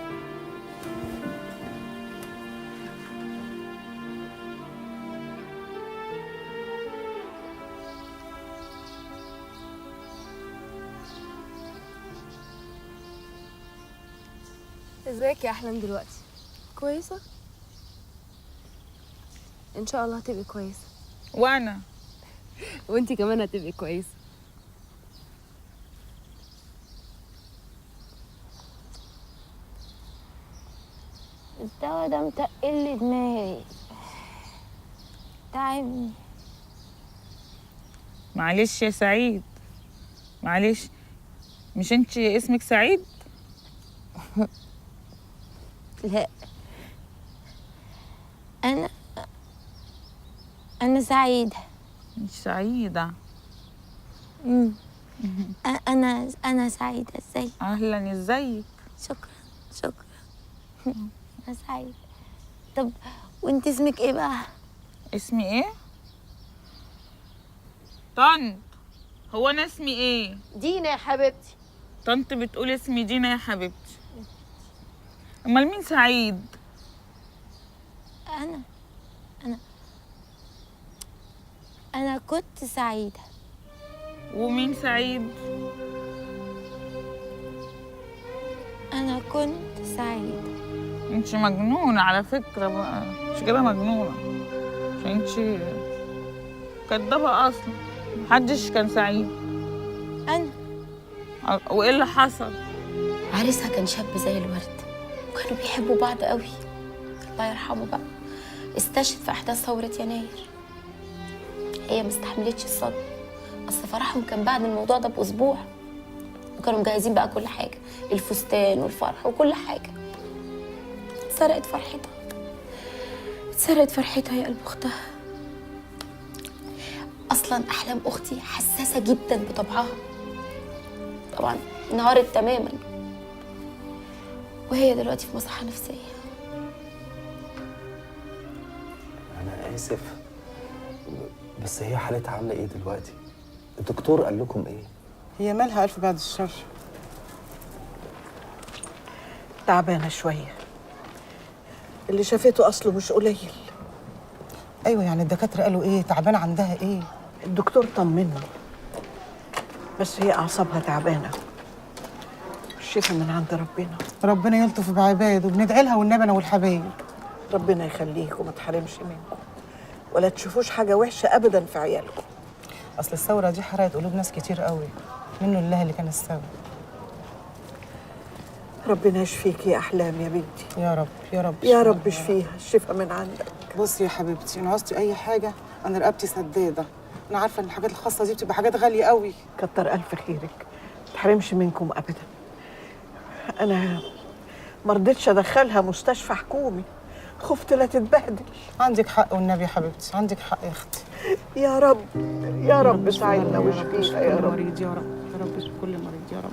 ازيك يا احلام دلوقتي؟ كويسه؟ ان شاء الله هتبقي كويسه. وانا وانتي كمان هتبقي كويسه. الدواء ده متقل لي دماغي، تعبني. معلش يا سعيد، معلش. مش انت اسمك سعيد؟ لا، أنا سعيدة. مش سعيدة. أنا سعيدة. ازاي؟ أهلا، ازيك؟ شكرا. أنا سعيدة. طب وأنت اسمك إيه بقى؟ اسمي إيه؟ طنط. هو أنا اسمي إيه؟ دينا يا حبيبتي. طنط بتقول اسمي دينا يا حبيبتي. امال مين سعيد؟ انا كنت سعيده. ومين سعيد؟ انا كنت سعيده. انت مجنونه على فكره بقى، مش كده مجنونه، عشان انت كدابه اصلا. محدش كان سعيد. انا. وايه اللي حصل؟ عريسها كان شاب زي الورد، وكانوا بيحبوا بعض قوي. الله يرحمه بقى، استشهد في احداث ثوره يناير. هي ما استحملتش الصدمه، اصل فرحهم كان بعد الموضوع ده باسبوع، وكانوا مجهزين بقى كل حاجه، الفستان والفرح وكل حاجه. اتسرقت فرحتها يا قلب اختها. اصلا احلام اختي حساسه جدا بطبعها، طبعا انهارت تماما، وهي دلوقتي في مصحة نفسية. أنا آسف، بس هي حالتها عاملة إيه دلوقتي؟ الدكتور قال لكم إيه؟ هي مالها ألف بعد الشر؟ تعبانة شوية، اللي شافته أصله مش قليل. أيوة، يعني الدكاترة قالوا إيه؟ تعبانة عندها إيه؟ الدكتور طمنه، بس هي أعصابها تعبانة. الشفا من عند ربنا. ربنا يلطف بعباده، وبندعي لها والنبي أنا والحبايب. ربنا يخليكم وما تحرمش منكم، ولا تشوفوش حاجة وحشة أبدا في عيالكم. أصل الثورة دي حرقت قلوب ناس كتير قوي، منه لله اللي كان السبب. ربنا يشفيك يا احلام يا بنتي. يا رب يا رب يا رب اشفيها الشفاء من عندك. بصي يا حبيبتي، انا عوزتي اي حاجه، انا رقبتي سداده. انا عارفه ان الحاجات الخاصه دي بتبقى حاجات غاليه قوي. كتر الف خيرك، ما تحرمش منكم ابدا. انا ما رضيتش ادخلها مستشفى حكومي، خفت لا تتبهدل. عندك حق والنبي يا حبيبتي، عندك حق يا اختي. يا رب يا رب ساعدنا واشفيها يا رب. مريض يا رب، يا رب كل مريض يا رب.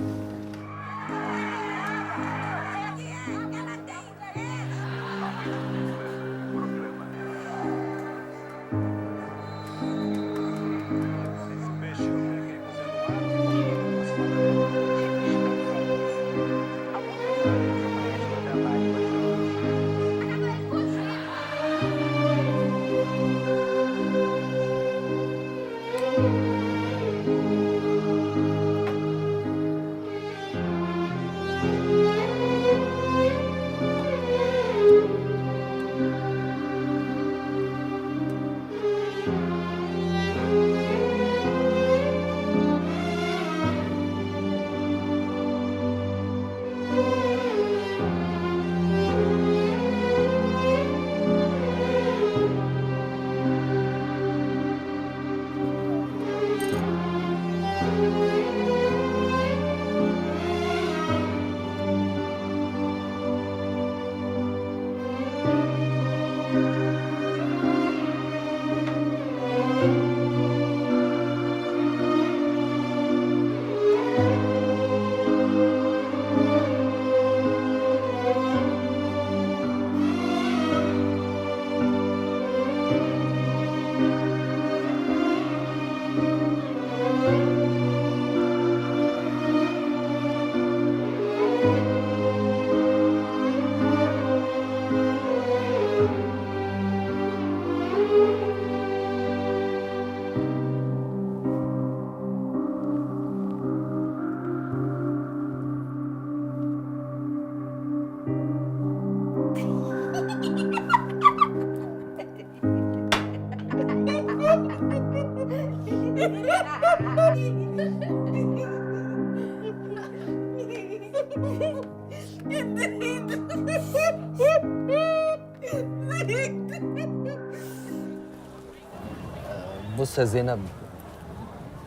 بص يا زينب،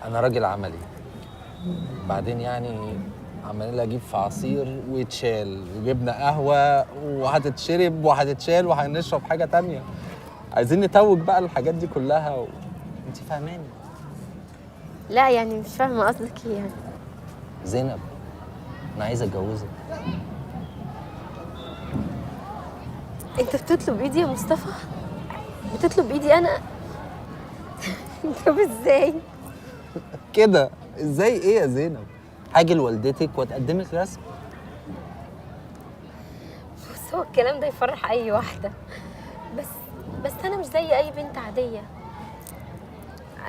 انا راجل عملي. بعدين يعني عمال اجيب في عصير ويتشال، وجبنا قهوه وهتتشرب وهتتشال وهنشرب حاجه تانية. عايزين نتوج بقى الحاجات دي كلها انت فاهماني؟ لا يعني مش فاهمه قصدك ايه يعني. زينب، انا عايز اتجوزك. انت بتطلب ايدي يا مصطفى؟ بتطلب ايدي انا؟ طب ازاي كده؟ ازاي ايه يا زينب؟ هاجي لوالدتك واتقدمك رسمي. بس هو الكلام ده يفرح اي واحده، بس انا مش زي اي بنت عاديه،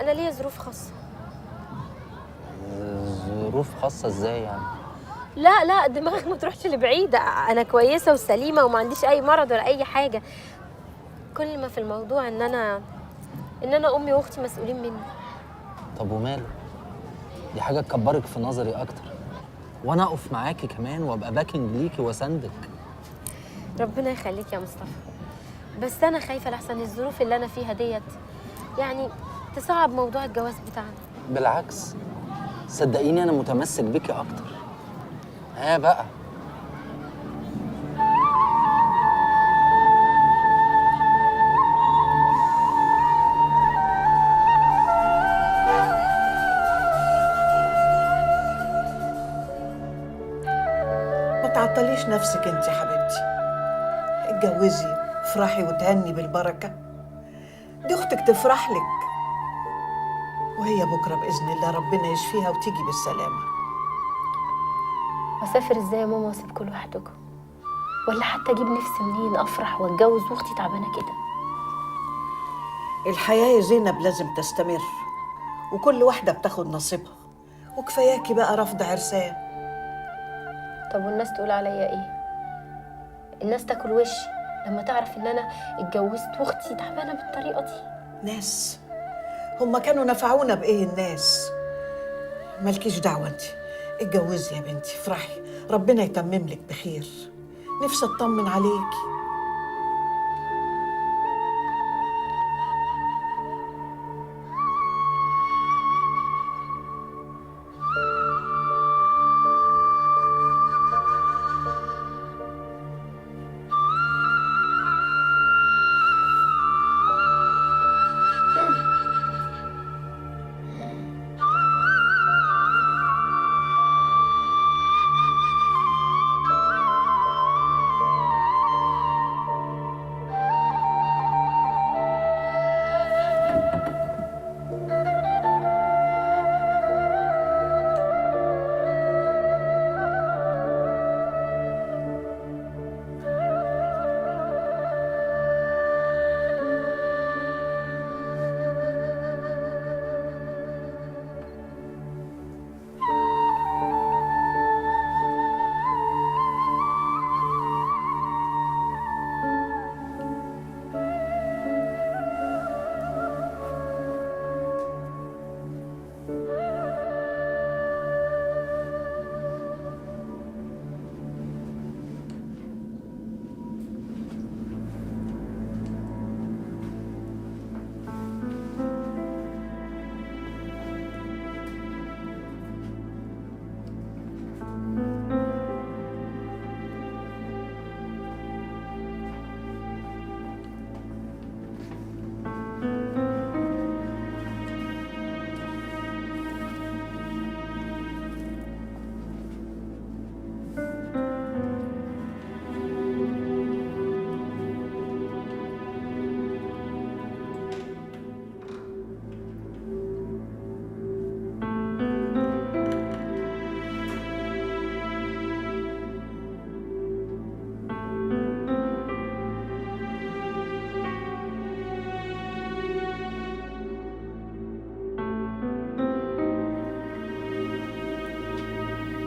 انا ليا ظروف خاصه. ظروف خاصه ازاي يعني؟ لا دماغك ما تروحش لبعيد، انا كويسه وسليمه وما عنديش اي مرض ولا اي حاجه. كل ما في الموضوع ان انا امي واختي مسؤولين مني. طب وماله؟ دي حاجه تكبرك في نظري اكتر، وانا اقف معاكي كمان وابقى باكنج ليكي واساندك. ربنا يخليك يا مصطفى، بس انا خايفه لحسن الظروف اللي انا فيها ديت يعني تصعب موضوع الجواز بتاعنا. بالعكس، صدقيني انا متمسك بيكي اكتر. ها بقى، ما تعطليش نفسك انت يا حبيبتي، اتجوزي افرحي وتهني بالبركه. دي اختك تفرح لك، وهي بكره باذن الله ربنا يشفيها وتيجي بالسلامه. واسافر ازاي يا ماما واسيبكم لوحدكم؟ ولا حتى اجيب نفسي منين افرح واتجوز واختي تعبانه كده؟ الحياه يا زينب لازم تستمر، وكل واحده بتاخد نصيبها، وكفاياكي بقى رفض عرسان. طب والناس تقول عليا ايه؟ الناس تاكل وشي لما تعرف ان انا اتجوزت واختي تعبانه بالطريقه دي. ناس؟ هما كانوا نفعونا بايه الناس؟ مالكيش دعوه انت، اتجوزي يا بنتي، افرحي، ربنا يتمم لك بخير. نفسي اطمن عليكي.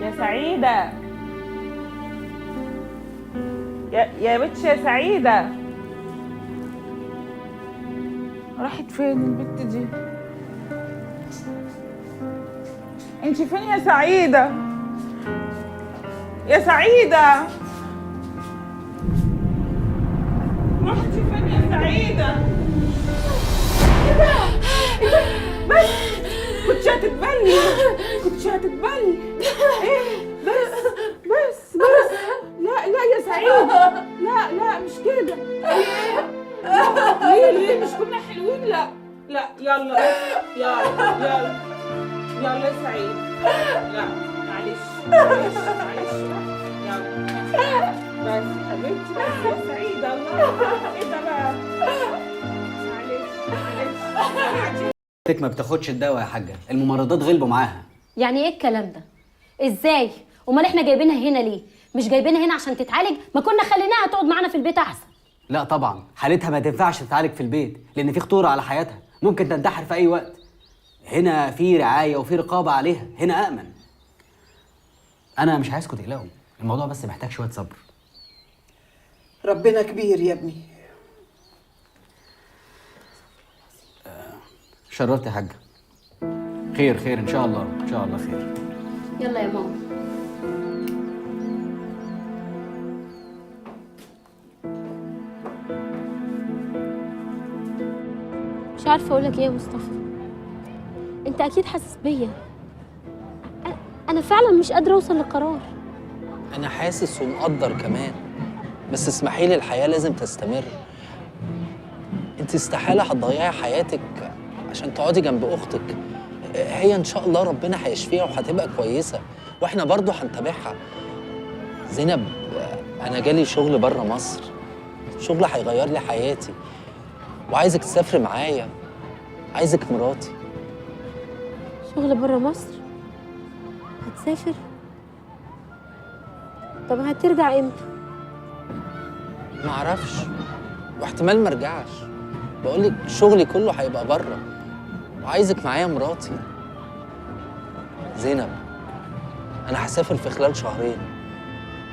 يا سعيدة، يا بتش يا سعيدة، راحت فين البت دي؟ انت فين يا سعيدة؟ يا سعيدة، رحتي فين يا سعيدة؟ ايه ده؟ بس كنتش هتتبلي، كنتش هتتبلي. ايه بس لا يا سعيدة، لا مش كده. ليه مش كنا حلوين؟ لا يلا يا سعيد، لا معلش يلا بس حبيبتي، بس يا سعيدة. الله، ايه ده بقى؟ معلش ما بتاخدش الدواء يا حاجه، الممرضات غلبوا معاها. يعني ايه الكلام ده؟ ازاي؟ امال احنا جايبينها هنا ليه؟ مش جايبينها هنا عشان تتعالج؟ ما كنا خليناها تقعد معانا في البيت احسن. لا طبعا، حالتها ما تنفعش تتعالج في البيت لان في خطوره على حياتها، ممكن تنتحر في اي وقت. هنا في رعايه وفي رقابه عليها، هنا امن. انا مش عايزكم تقلقوا، الموضوع بس محتاج شويه صبر. ربنا كبير يا ابني. شرفت يا حاجه. خير ان شاء الله، ان شاء الله خير. يلا يا ماما. مش عارفه اقول لك ايه يا مصطفى، انت اكيد حاسس بيا. انا فعلا مش قادره اوصل لقرار. انا حاسس ومقدر كمان، بس اسمحي لي، الحياه لازم تستمر. انت استحاله هتضيعي حياتك عشان تقعدي جنب اختك. هي ان شاء الله ربنا هيشفيها وهتبقى كويسه، واحنا برضو هنتابعها. زينب، انا جالي شغل بره مصر، شغل هيغير لي حياتي، وعايزك تسافري معايا، عايزك مراتي. شغل بره مصر؟ هتسافر؟ طب هترجع امتى؟ معرفش، واحتمال مرجعش. بقولك شغلي كله هيبقى بره، وعايزك معايا مراتي. زينب، انا هسافر في خلال شهرين،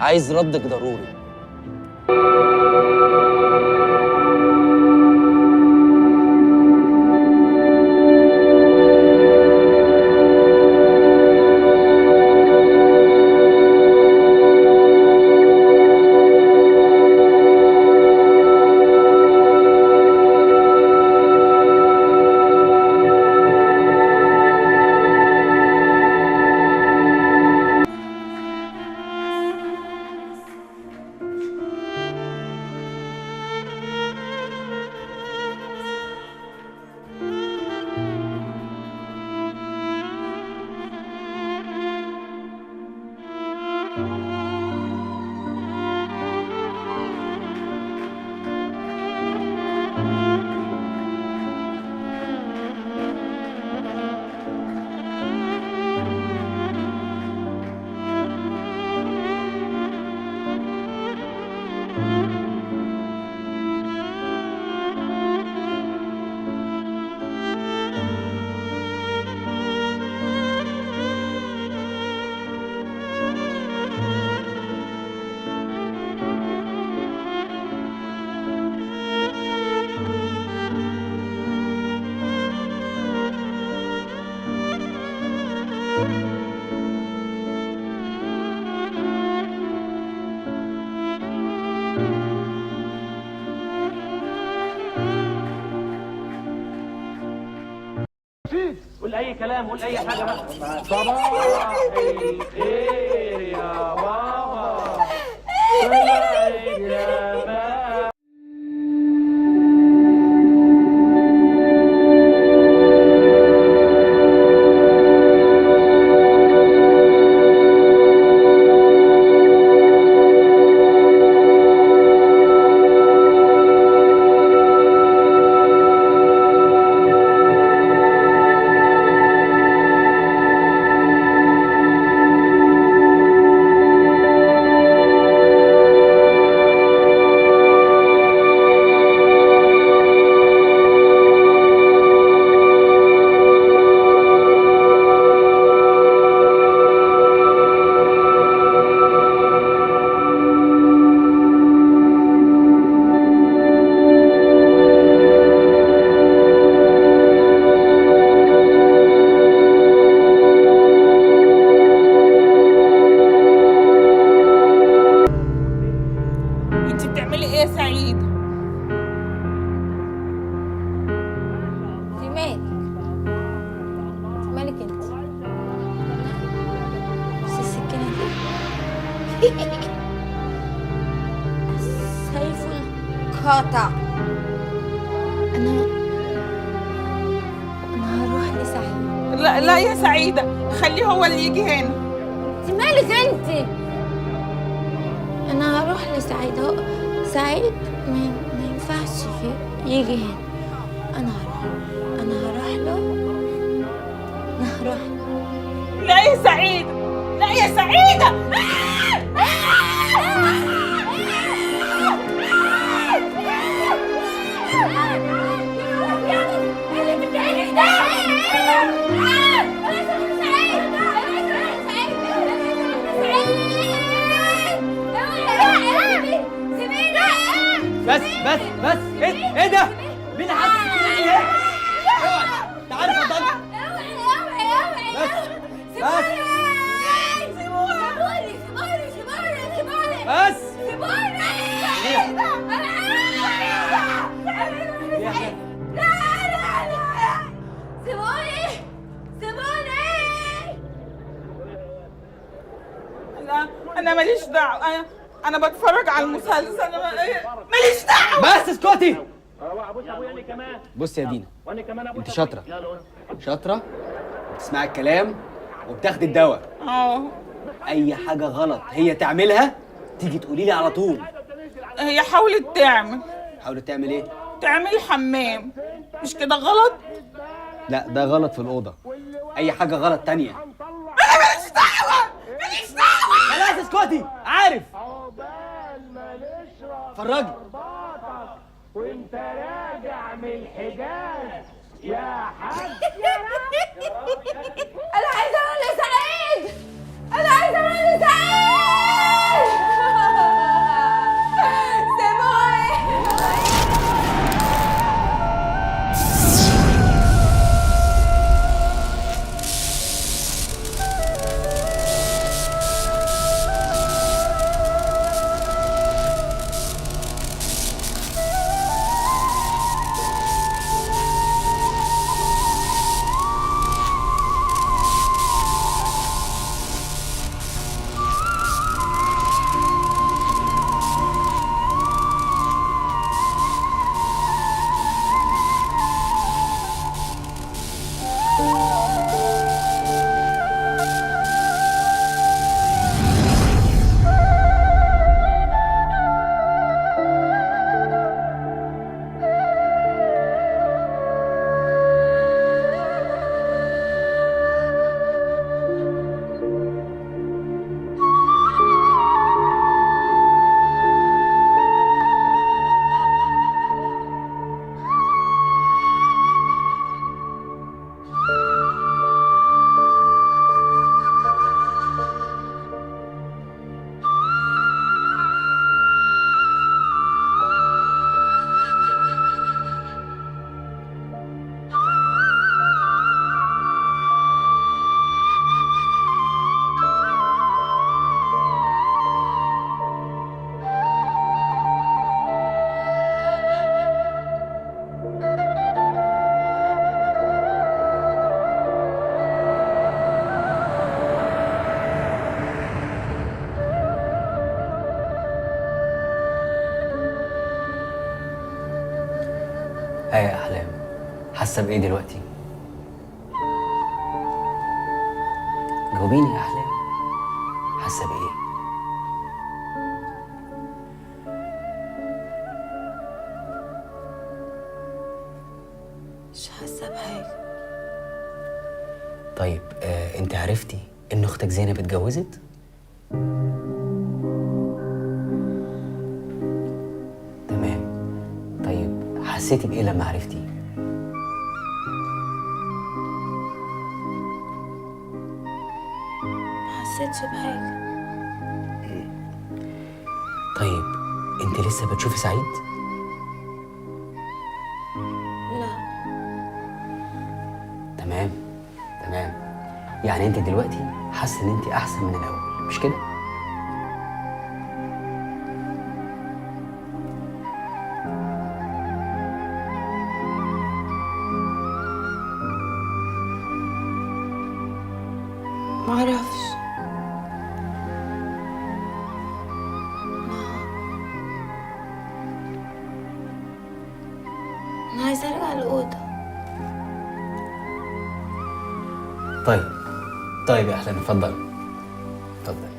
عايز ردك ضروري. اي كلام، قول اي حاجه بقى. صباح الخير يا بابا، طلعت يا بابا. انت بتعملي ايه يا سعيد؟ في مالك؟ مالك انت؟ بس السكينة دي سيف القاطع. أنا هروح لسعيد. لا لا يا سعيدة، خليه هو اللي يجي هنا. انت مالك انت؟ أنا هروح لسعيد. هو سعيد ما ينفعش يجي هنا. أنا هروح له. لا يا سعيدة، لا يا سعيدة. بس ايه ده؟ مين اللي حاسس بكده ايه؟ اوعى تعالى اتفضل. بس انا ماليش دعوة، انا بتفرج على المسلسل. انا ماليش دعوة. بس اسكتي. بص يا دينا، انت شاطرة بتسمعي الكلام وبتاخدي الدواء. اي حاجة غلط هي تعملها تيجي تقولي لي على طول. هي حاولت تعمل ايه؟ تعمل حمام، مش كده غلط؟ لا ده غلط في الأوضة. أي حاجة غلط تانية. أنا ماليش دعوة. خلاص اسكتي. عارف. اتفرجي. وانت راجع من الحجاز يا حاج. انا عايزه اروح لسعيد. سيبوني. يا احلام، حاسه بايه دلوقتي؟ جاوبيني يا احلام، حاسه بايه؟ مش حاسه بحاجه. طيب انت عرفتي ان اختك زينب اتجوزت؟ تمام. طيب حسيتي بايه لما عرفتي؟ ما حسيتش بحاجه. طيب انت لسه بتشوفي سعيد؟ لا. تمام تمام. يعني انت دلوقتي حاسه ان انت احسن من الاول، مش كده؟ معرفش. انا عايزه ارجع الاوضه. طيب يا احلام، اتفضلي اتفضلي.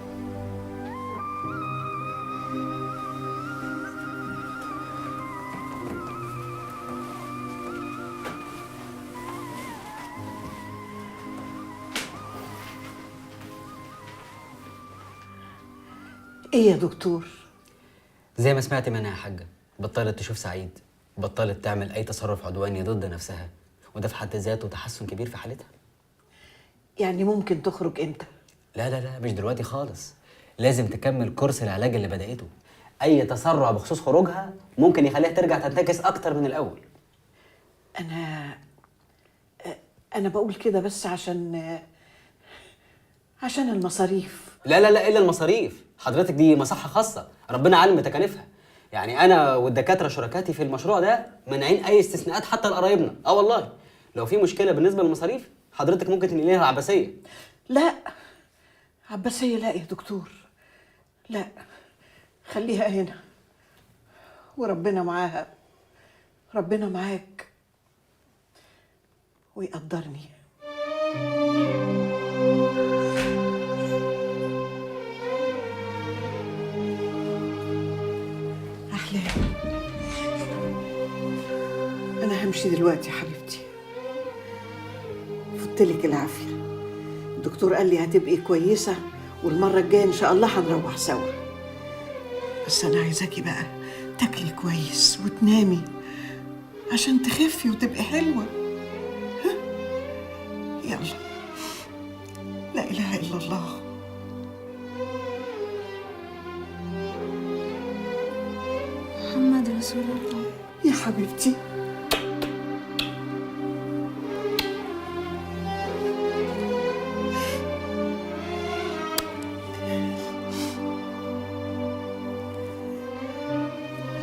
ايه يا دكتور؟ زي ما سمعت منها يا حاجه، بطلت تشوف سعيد، بطلت تعمل اي تصرف عدواني ضد نفسها، وده في حد ذاته تحسن كبير في حالتها. يعني ممكن تخرج امتى؟ لا مش دلوقتي خالص، لازم تكمل كورس العلاج اللي بدأته. اي تسرع بخصوص خروجها ممكن يخليها ترجع تنتكس اكتر من الاول. انا بقول كده بس عشان المصاريف. لا الا المصاريف، حضرتك دي مصحه خاصه ربنا عالم بتكاليفها. يعني انا والدكاتره شركاتي في المشروع ده مانعين اي استثناءات حتى لقرايبنا. والله لو في مشكله بالنسبه للمصاريف حضرتك ممكن تنقليها العباسيه. لا عباسيه لا يا دكتور، لا، خليها هنا وربنا معاها. ربنا معاك ويقدرني. أحلام، أنا همشي دلوقتي يا حبيبتي. فوتلك العافية. الدكتور قال لي هتبقي كويسة، والمرة الجاية إن شاء الله هنروح سوا. بس أنا عايزاكي بقى تاكلي كويس وتنامي عشان تخفي وتبقي حلوة. ها؟ يلا. لا إله إلا الله. محمد رسول الله. يا حبيبتي.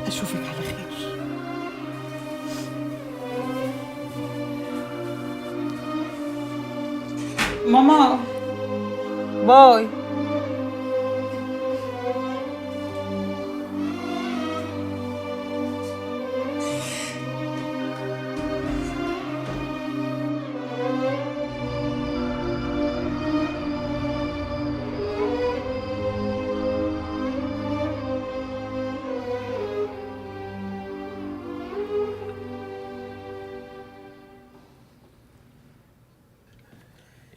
أشوفك على خير. ماما باي.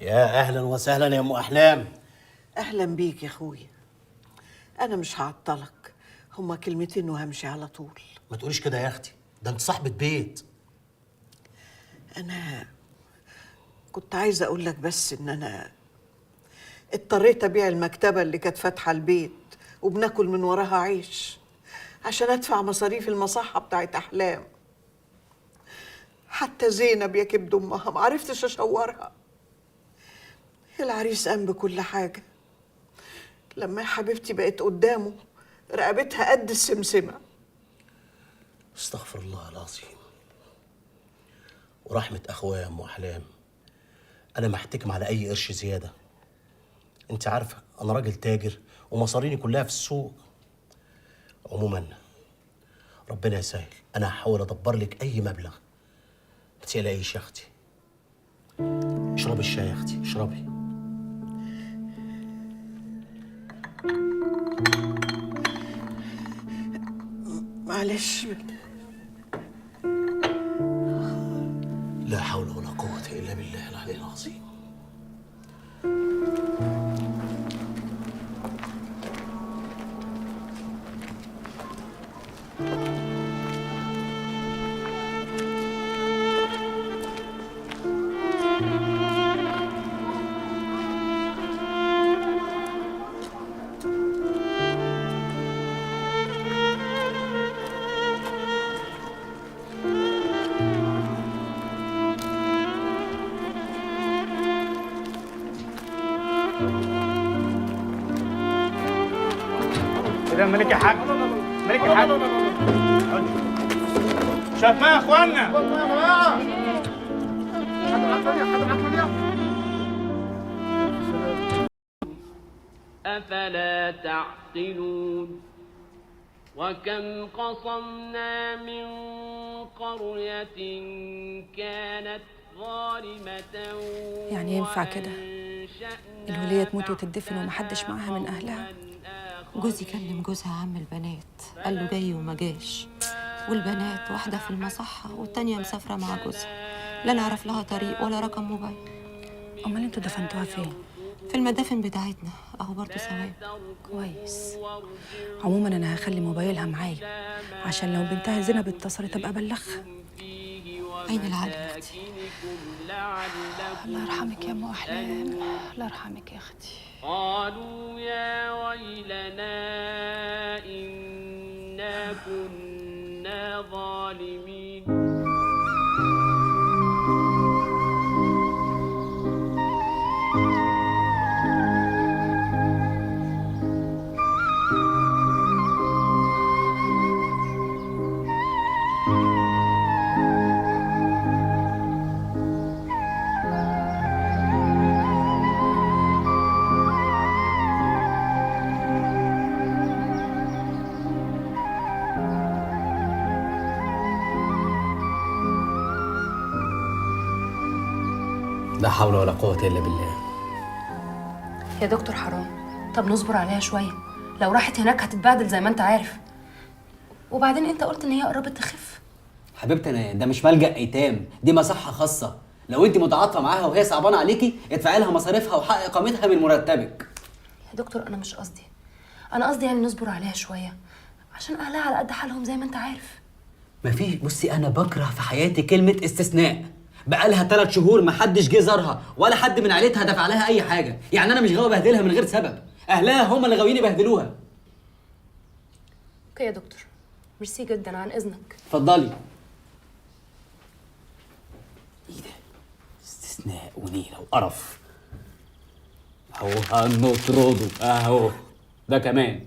يا اهلا وسهلا يا ام احلام. أهلا بيك يا أخويا. أنا مش هعطلك، هما كلمتين وهمشي على طول. ما تقوليش كده يا اختي، ده انت صاحبة بيت. أنا كنت عايزة أقول لك بس إن أنا اضطريت أبيع المكتبة اللي كانت فاتحة البيت وبناكل من وراها عيش عشان أدفع مصاريف المصحة بتاعت أحلام. حتى زينب يا كبد أمها معرفتش أشورها. العريس قام بكل حاجة. لما يا حبيبتي بقت قدامه رقبتها قد السمسمة. استغفر الله العظيم. ورحمة أخويا يا أم أحلام، أنا محتكم على أي قرش زيادة. أنت عارفة أنا راجل تاجر ومصاريني كلها في السوق. عموما ربنا يسهل، أنا هحاول أدبر لك أي مبلغ ما تقلقيش يا اختي. اشربي الشاي يا اختي، اشربي. معلش. لا حول ولا قوة إلا بالله العلي العظيم. كده ملك يا حاج، ملك يا حاج. شايف ما يا اخوانا؟ أفلا تعقلون وكم قصمنا من قرية كانت ظالمة يعني ينفع كده الولية تموت وتدفن ومحدش معاها من أهلها؟ جوزي كلم جوزها عم البنات، قال له جاي وما جاش، والبنات واحدة في المصحة والتانية مسافرة مع جوزها، لا نعرف لها طريق ولا رقم موبايل. أمال انتوا دفنتوها فين؟ في المدافن بتاعتنا أهو برضه ثواب. كويس. عموما أنا هخلي موبايلها معايا عشان لو بنتها زينب اتصلت أبقى أبلغها. عين العقل يا أختي. الله يرحمك يا أم أحلام، الله يرحمك يا أختي. قالوا يا ويلنا إنا كنا ظالمين. لا حول ولا قوة إلا بالله. يا دكتور حرام، طب نصبر عليها شوية، لو راحت هناك هتتبهدل زي ما انت عارف. وبعدين انت قلت ان هي قربت تخف. حبيبتي أنا ده مش ملجأ أيتام، دي مصحة خاصة. لو أنت متعاطفة معاها وهي صعبانة عليكي ادفعي لها مصاريفها وحق إقامتها من مرتبك. يا دكتور أنا مش قصدي، أنا قصدي يعني نصبر عليها شوية عشان أهلها على قد حالهم زي ما انت عارف. مفيش، بصي أنا بكره في حياتي كلمة استثناء. بقالها 3 شهور محدش جه زارها ولا حد من عيلتها دفع لها أي حاجة، يعني أنا مش غاوي بهدلها من غير سبب، أهلها هم اللي غاويين يبهدلوها. اوكي يا دكتور، ميرسي جدا، عن إذنك. اتفضلي. إيه ده؟ استثناء ونيلة وقرف. أهو هنطرده أهو، ده كمان.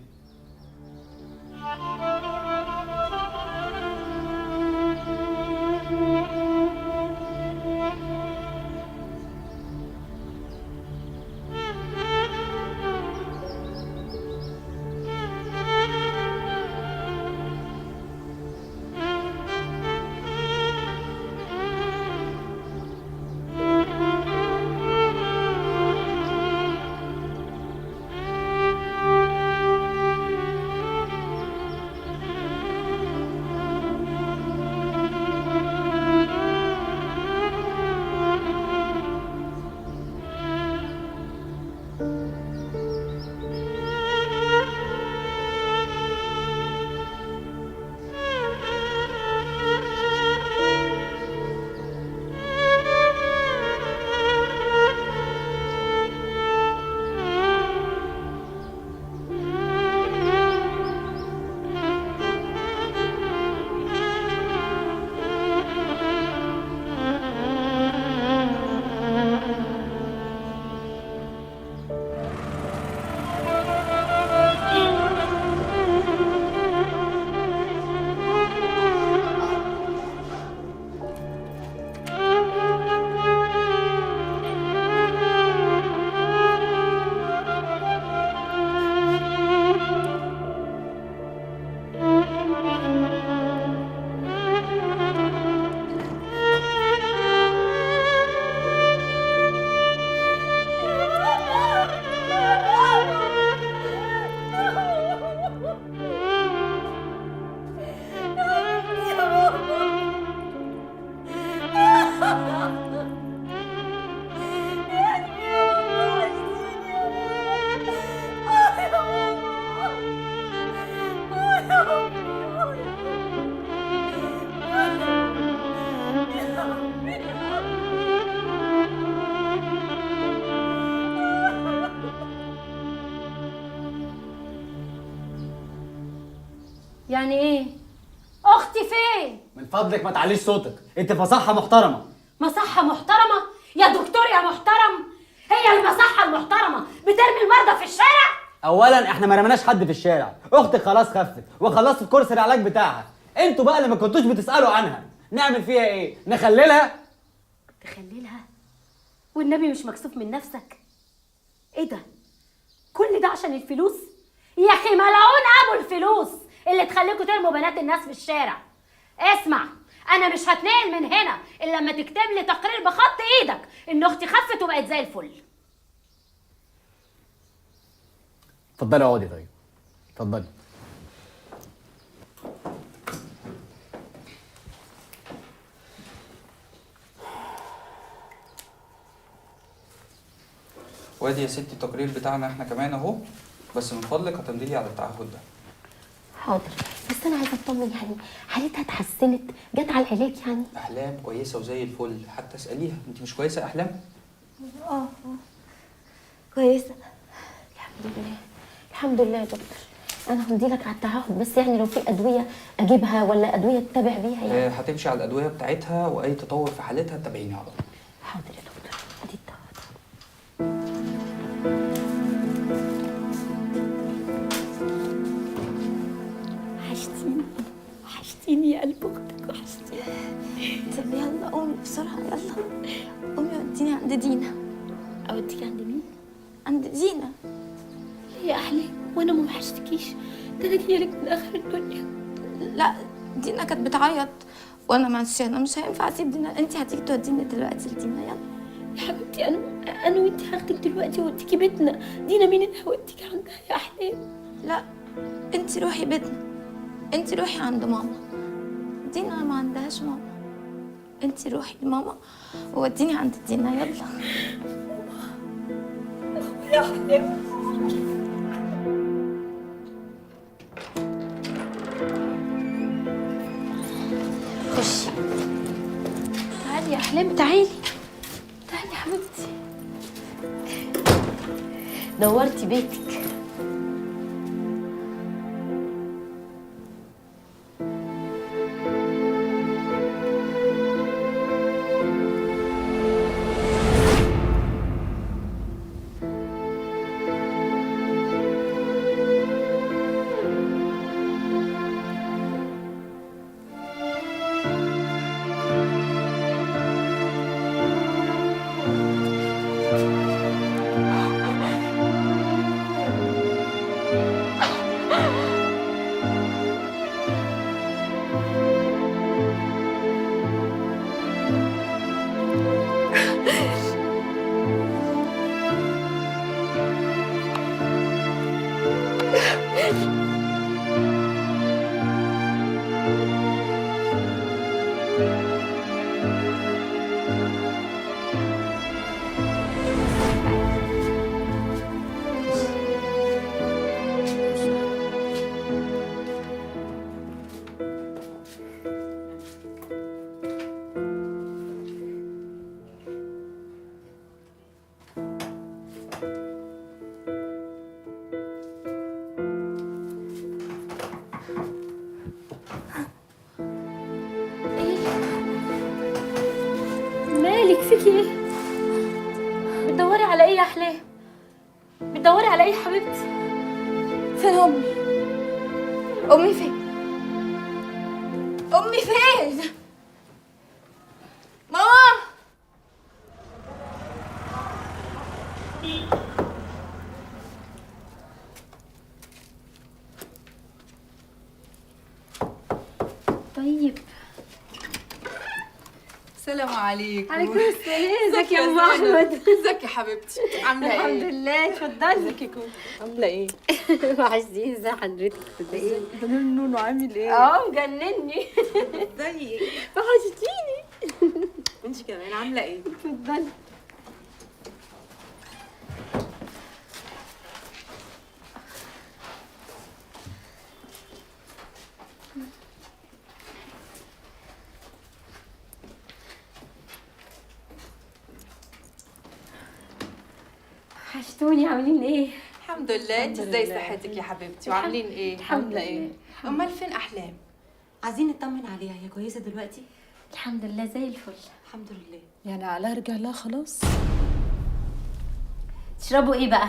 يعني ايه؟ اختي فين؟ من فضلك ما تعليش صوتك، انت في مصحه محترمه. مصحة محترمة؟ يا دكتور يا محترم، هي المصحة المحترمة بترمي المرضى في الشارع؟ اولا احنا ما رمناش حد في الشارع، اختك خلاص خفت وخلصت كورس العلاج بتاعها. انتوا بقى اللي ما كنتوش بتسالوا عنها، نعمل فيها ايه؟ نخللها؟ تخللها؟ والنبي مش مكسوف من نفسك؟ ايه ده؟ كل ده عشان الفلوس؟ يا اخي ملعون ابو الفلوس اللي تخليكوا ترموا بنات الناس في الشارع. اسمع، انا مش هتنقل من هنا الا لما تكتب لي تقرير بخط ايدك ان اختي خفت وبقت زي الفل. اتفضلي اقعدي. طيب اتفضلي. وادي يا ستي التقرير بتاعنا احنا كمان اهو، بس من فضلك هتمضي لي على التعهد ده. حاضر، بس انا عايزه اطمن، يعني حالتها اتحسنت؟ جت على العلاج يعني؟ احلام كويسه وزي الفل، حتى اساليها انت مش كويسه احلام؟ اه كويسه الحمد لله. الحمد لله يا دكتور، انا همضي لك على التعهد، بس يعني لو في ادويه اجيبها ولا ادويه تتابع بيها يعني. هتمشي على الادويه بتاعتها، واي تطور في حالتها تتابعيني على طول. حاضر يا دكتور، ادي التعهد. وحشتيني وحشتيني يا قلب اختك، وحشتيني. طب يلا قومي بسرعه، يلا قومي وديني عند دينا. اوديكي عند مين؟ عند دينا. ليه يا احلام؟ وانا ما وحشتكيش؟ ده انا جايلك من اخر الدنيا. لا دينا كانت بتعيط وانا مش هينفع اسيب دينا. انت هتيجي توديني دلوقتي لدينا. يلا يا حبيبتي، انا وانت هاخدك دلوقتي واوديكي بيتنا. دينا مين اللي هوديكي عندها يا احلام؟ لا انت روحي بيتنا، انت روحي عند ماما. دينا ما عندهاش ماما، انت روحي لماما ووديني عند دينا. يلا يا حبيبتي. خشي، تعالي يا احلام، تعالي تعالي يا حبيبتي، نورتي بيتك. مالك فيكي ايه؟ بتدوري على ايه يا احلام؟ بتدوري على ايه يا حبيبتي؟ فين امي؟ امي فين؟ امي فين؟ ماما! طيب السلام عليكم. عليكم السلام. ازيك يا ام احمد؟ ازيك يا حبيبتي؟ عامله ايه؟ الحمد لله. اتفضلي. ازيك يا كوكو؟ عامله ايه؟ وحشتيني. ازي حضرتك؟ ايه ده نونو عامل ايه؟ مجنني. ازيك؟ وحشتيني. انت كمان عامله ايه؟ اتفضلي. وحشتوني. عاملين ايه؟ الحمد لله. انت ازاي صحتك يا حبيبتي وعاملين ايه؟ عامله ايه؟ امال فين احلام؟ عايزين نطمن عليها، هي كويسه دلوقتي؟ الحمد لله زي الفل. الحمد لله. يعني علاء رجع لها خلاص؟ تشربوا ايه بقى؟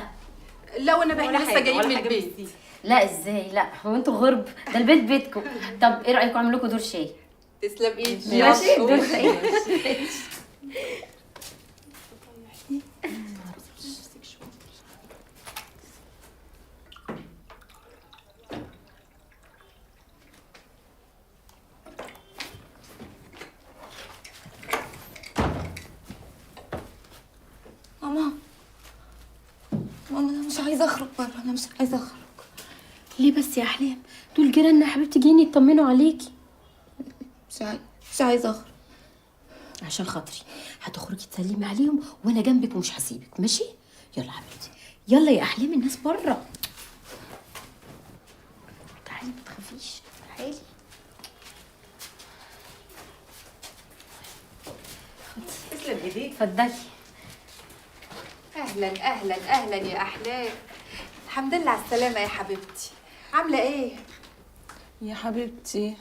لا وانا احنا لسه جايين من البيت. لا ازاي؟ لا هو انتوا غرب، ده البيت بيتكم. طب ايه رايكم اعمل لكم دور شاي؟ تسلم ايدك. ماشي دور شاي. ماما انا مش عايزه اخرج بره، انا مش عايزه اخرج. ليه بس يا احلام؟ دول جيراننا يا حبيبتي جايين يطمنوا عليكي. مش عايزه اخرج. عشان خاطري هتخرجي تسلمي عليهم وانا جنبك ومش هسيبك، ماشي؟ يلا حبيبتي يلا يا احلام، الناس بره. تعالي ما تخافيش، تعالي. تسلم ايديك. اتفضلي. اهلا اهلا اهلا يا احلام. الحمد لله على السلامه يا حبيبتي. عامله ايه؟ يا حبيبتي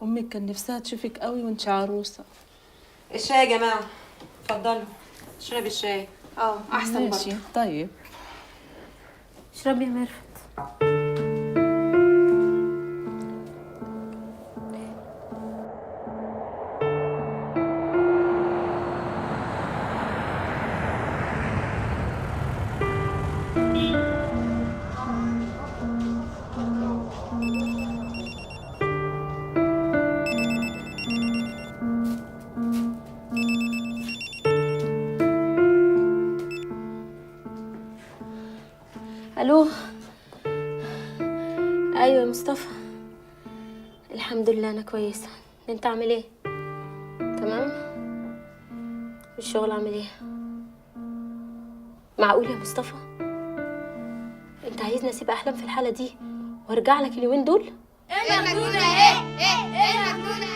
امك كان نفسها تشوفك قوي وانت عروسه. الشاي يا جماعه، اتفضلوا اشربي الشاي. احسن ماشي برضه. طيب. اشربي يا ميرفت. الو. ايوه يا مصطفى، الحمد لله انا كويسه. انت عامل ايه؟ تمام. الشغل عامل ايه؟ معقول يا مصطفى انت عايزني اسيب احلام في الحاله دي وارجع لك اليومين دول؟ ايه المجنونه ايه المجنونه ايه المجنونه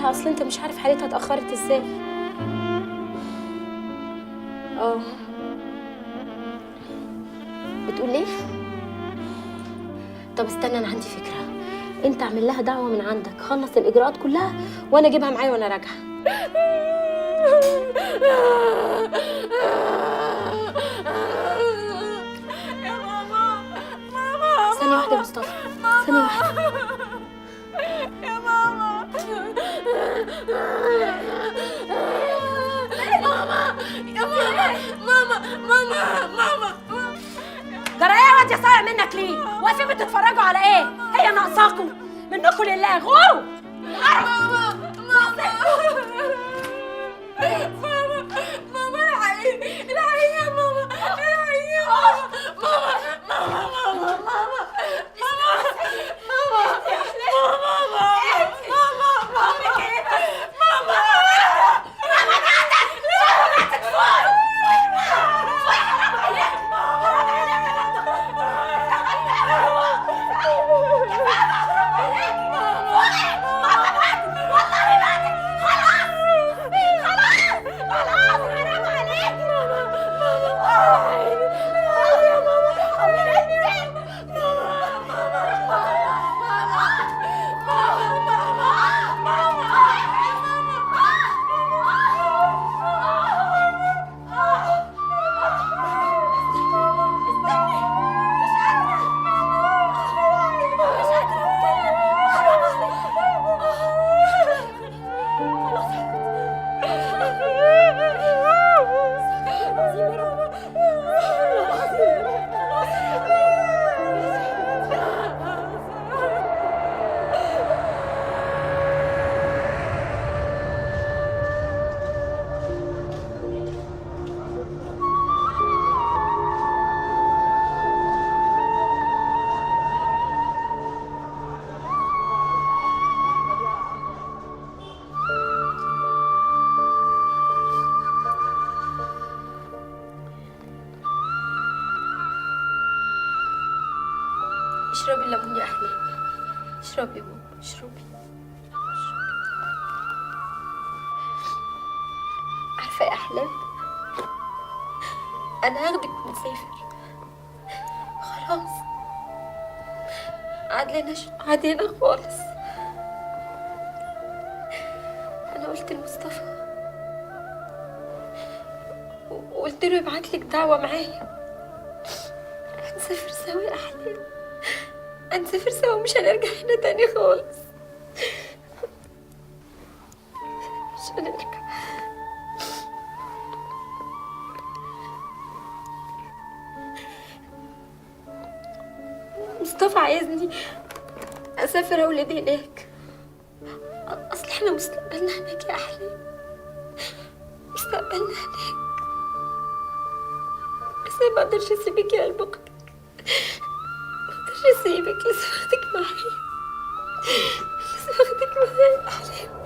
لا اصل انت مش عارف حالتها اتاخرت ازاي. بتقول ليه؟ طب استنى، انا عندي فكره. انت اعمل لها دعوه من عندك، خلص الاجراءات كلها وانا اجيبها معايا وانا راجعه. يا ماما ثانيه واحده يا مصطفى، ثانيه واحده. يا ماما ماما جرى ايه يا واد يا صايع منك ليه؟ واقفين بتتفرجوا على ايه؟ هي ناقصاكم منكم لله غوروا. ماما الحقيني يا ماما، الحقيني يا ماما. والله اشربي الليمون يا احلام، اشربي يا بابا، اشربي. عارفه يا احلام، انا هاخدك ونسافر خلاص، عاد هنا خالص. انا قلت لمصطفى وقلت له يبعت لك دعوه معايا، هنسافر سوا يا احلام، هنسافر سوا، مش هنرجع هنا تاني خالص، مش هنرجع. مصطفى عايزني اسافر اولاد هناك، اصل احنا مستقبلنا هناك يا احلام، مستقبلنا هناك. بس انا ما اقدرش اسيبك يا قلب اختك، ما اقدرش اسيبك، لازم اخدك معايا، لازم اخدك معايا يا احلام.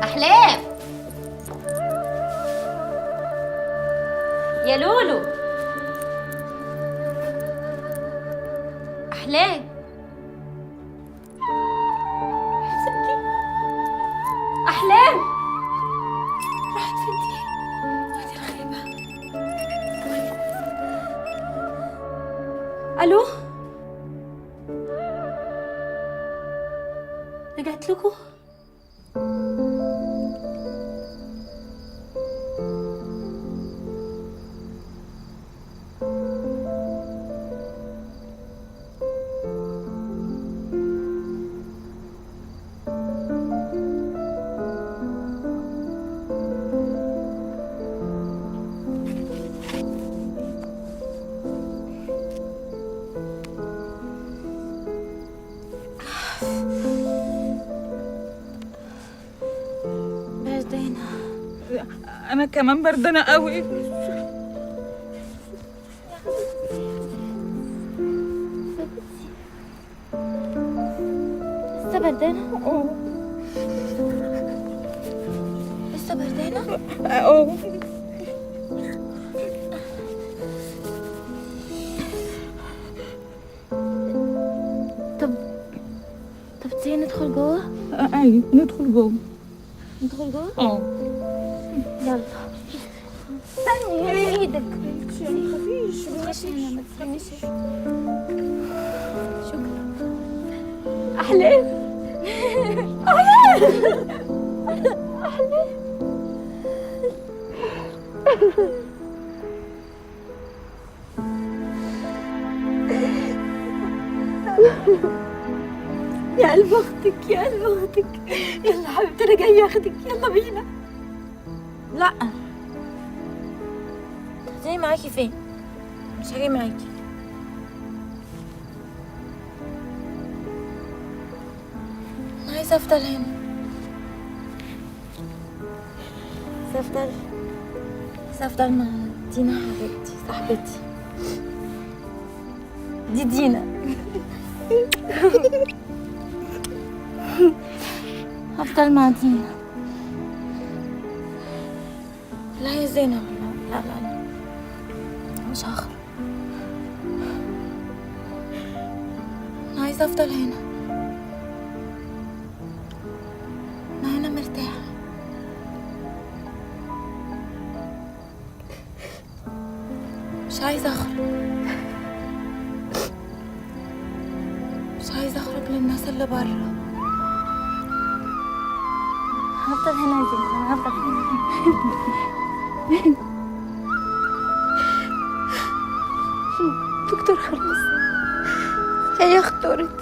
أحلام يا لولو، أحلام حسنتي، أحلام راحت فين دي؟ وادي الغيبة. ألو، رجعت لكم؟ انا كمان بردانه قوي. لسه بردانه؟ لسه بردانه؟ طب تيجي ندخل جوه؟ ايوه ندخل جوه. ندخل جوه؟ يلا استني ايدك، مفيش هنا، ما تستنيش. شكرا. احلام احلام احلام يا قلب اختك، يا قلب اختك، يلا حبيبتي انا جايه اخدك، يلا بينا. لا هتيجي معاكي فين؟ مش هاجي معاكي. انا عايزه افضل هنا، عايزه افضل مع دينا حبيبتي صاحبتي. دي دينا. هفضل مع دينا. لا يا زينب، لا لا لا، مش هخرج، انا عايزه افضل هنا، انا هنا مرتاحه. مش عايزه اخرج، مش عايزه اخرج للناس اللي بره. هفضل هنا يا زينب، انا هفضل هنا. دكتور خلاص، هي اختارت،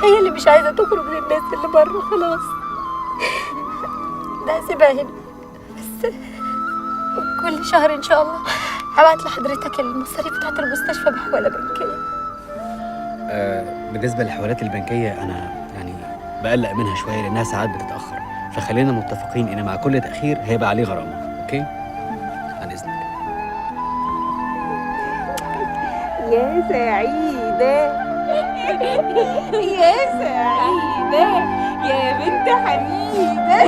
هي اللي مش عايزه تخرج للناس اللي بره خلاص. لا سيبها هنا بس، كل شهر ان شاء الله هبعت لحضرتك المصاريف بتاعت المستشفى بحوالة بنكيه. بالنسبه للحوالات البنكيه انا يعني بقلق منها شويه لانها ساعات بتتاخر، فخلينا متفقين ان مع كل تاخير هيبقى عليه غرامه. اوكي؟ يا سعيدة يا سعيدة يا بنت حميدة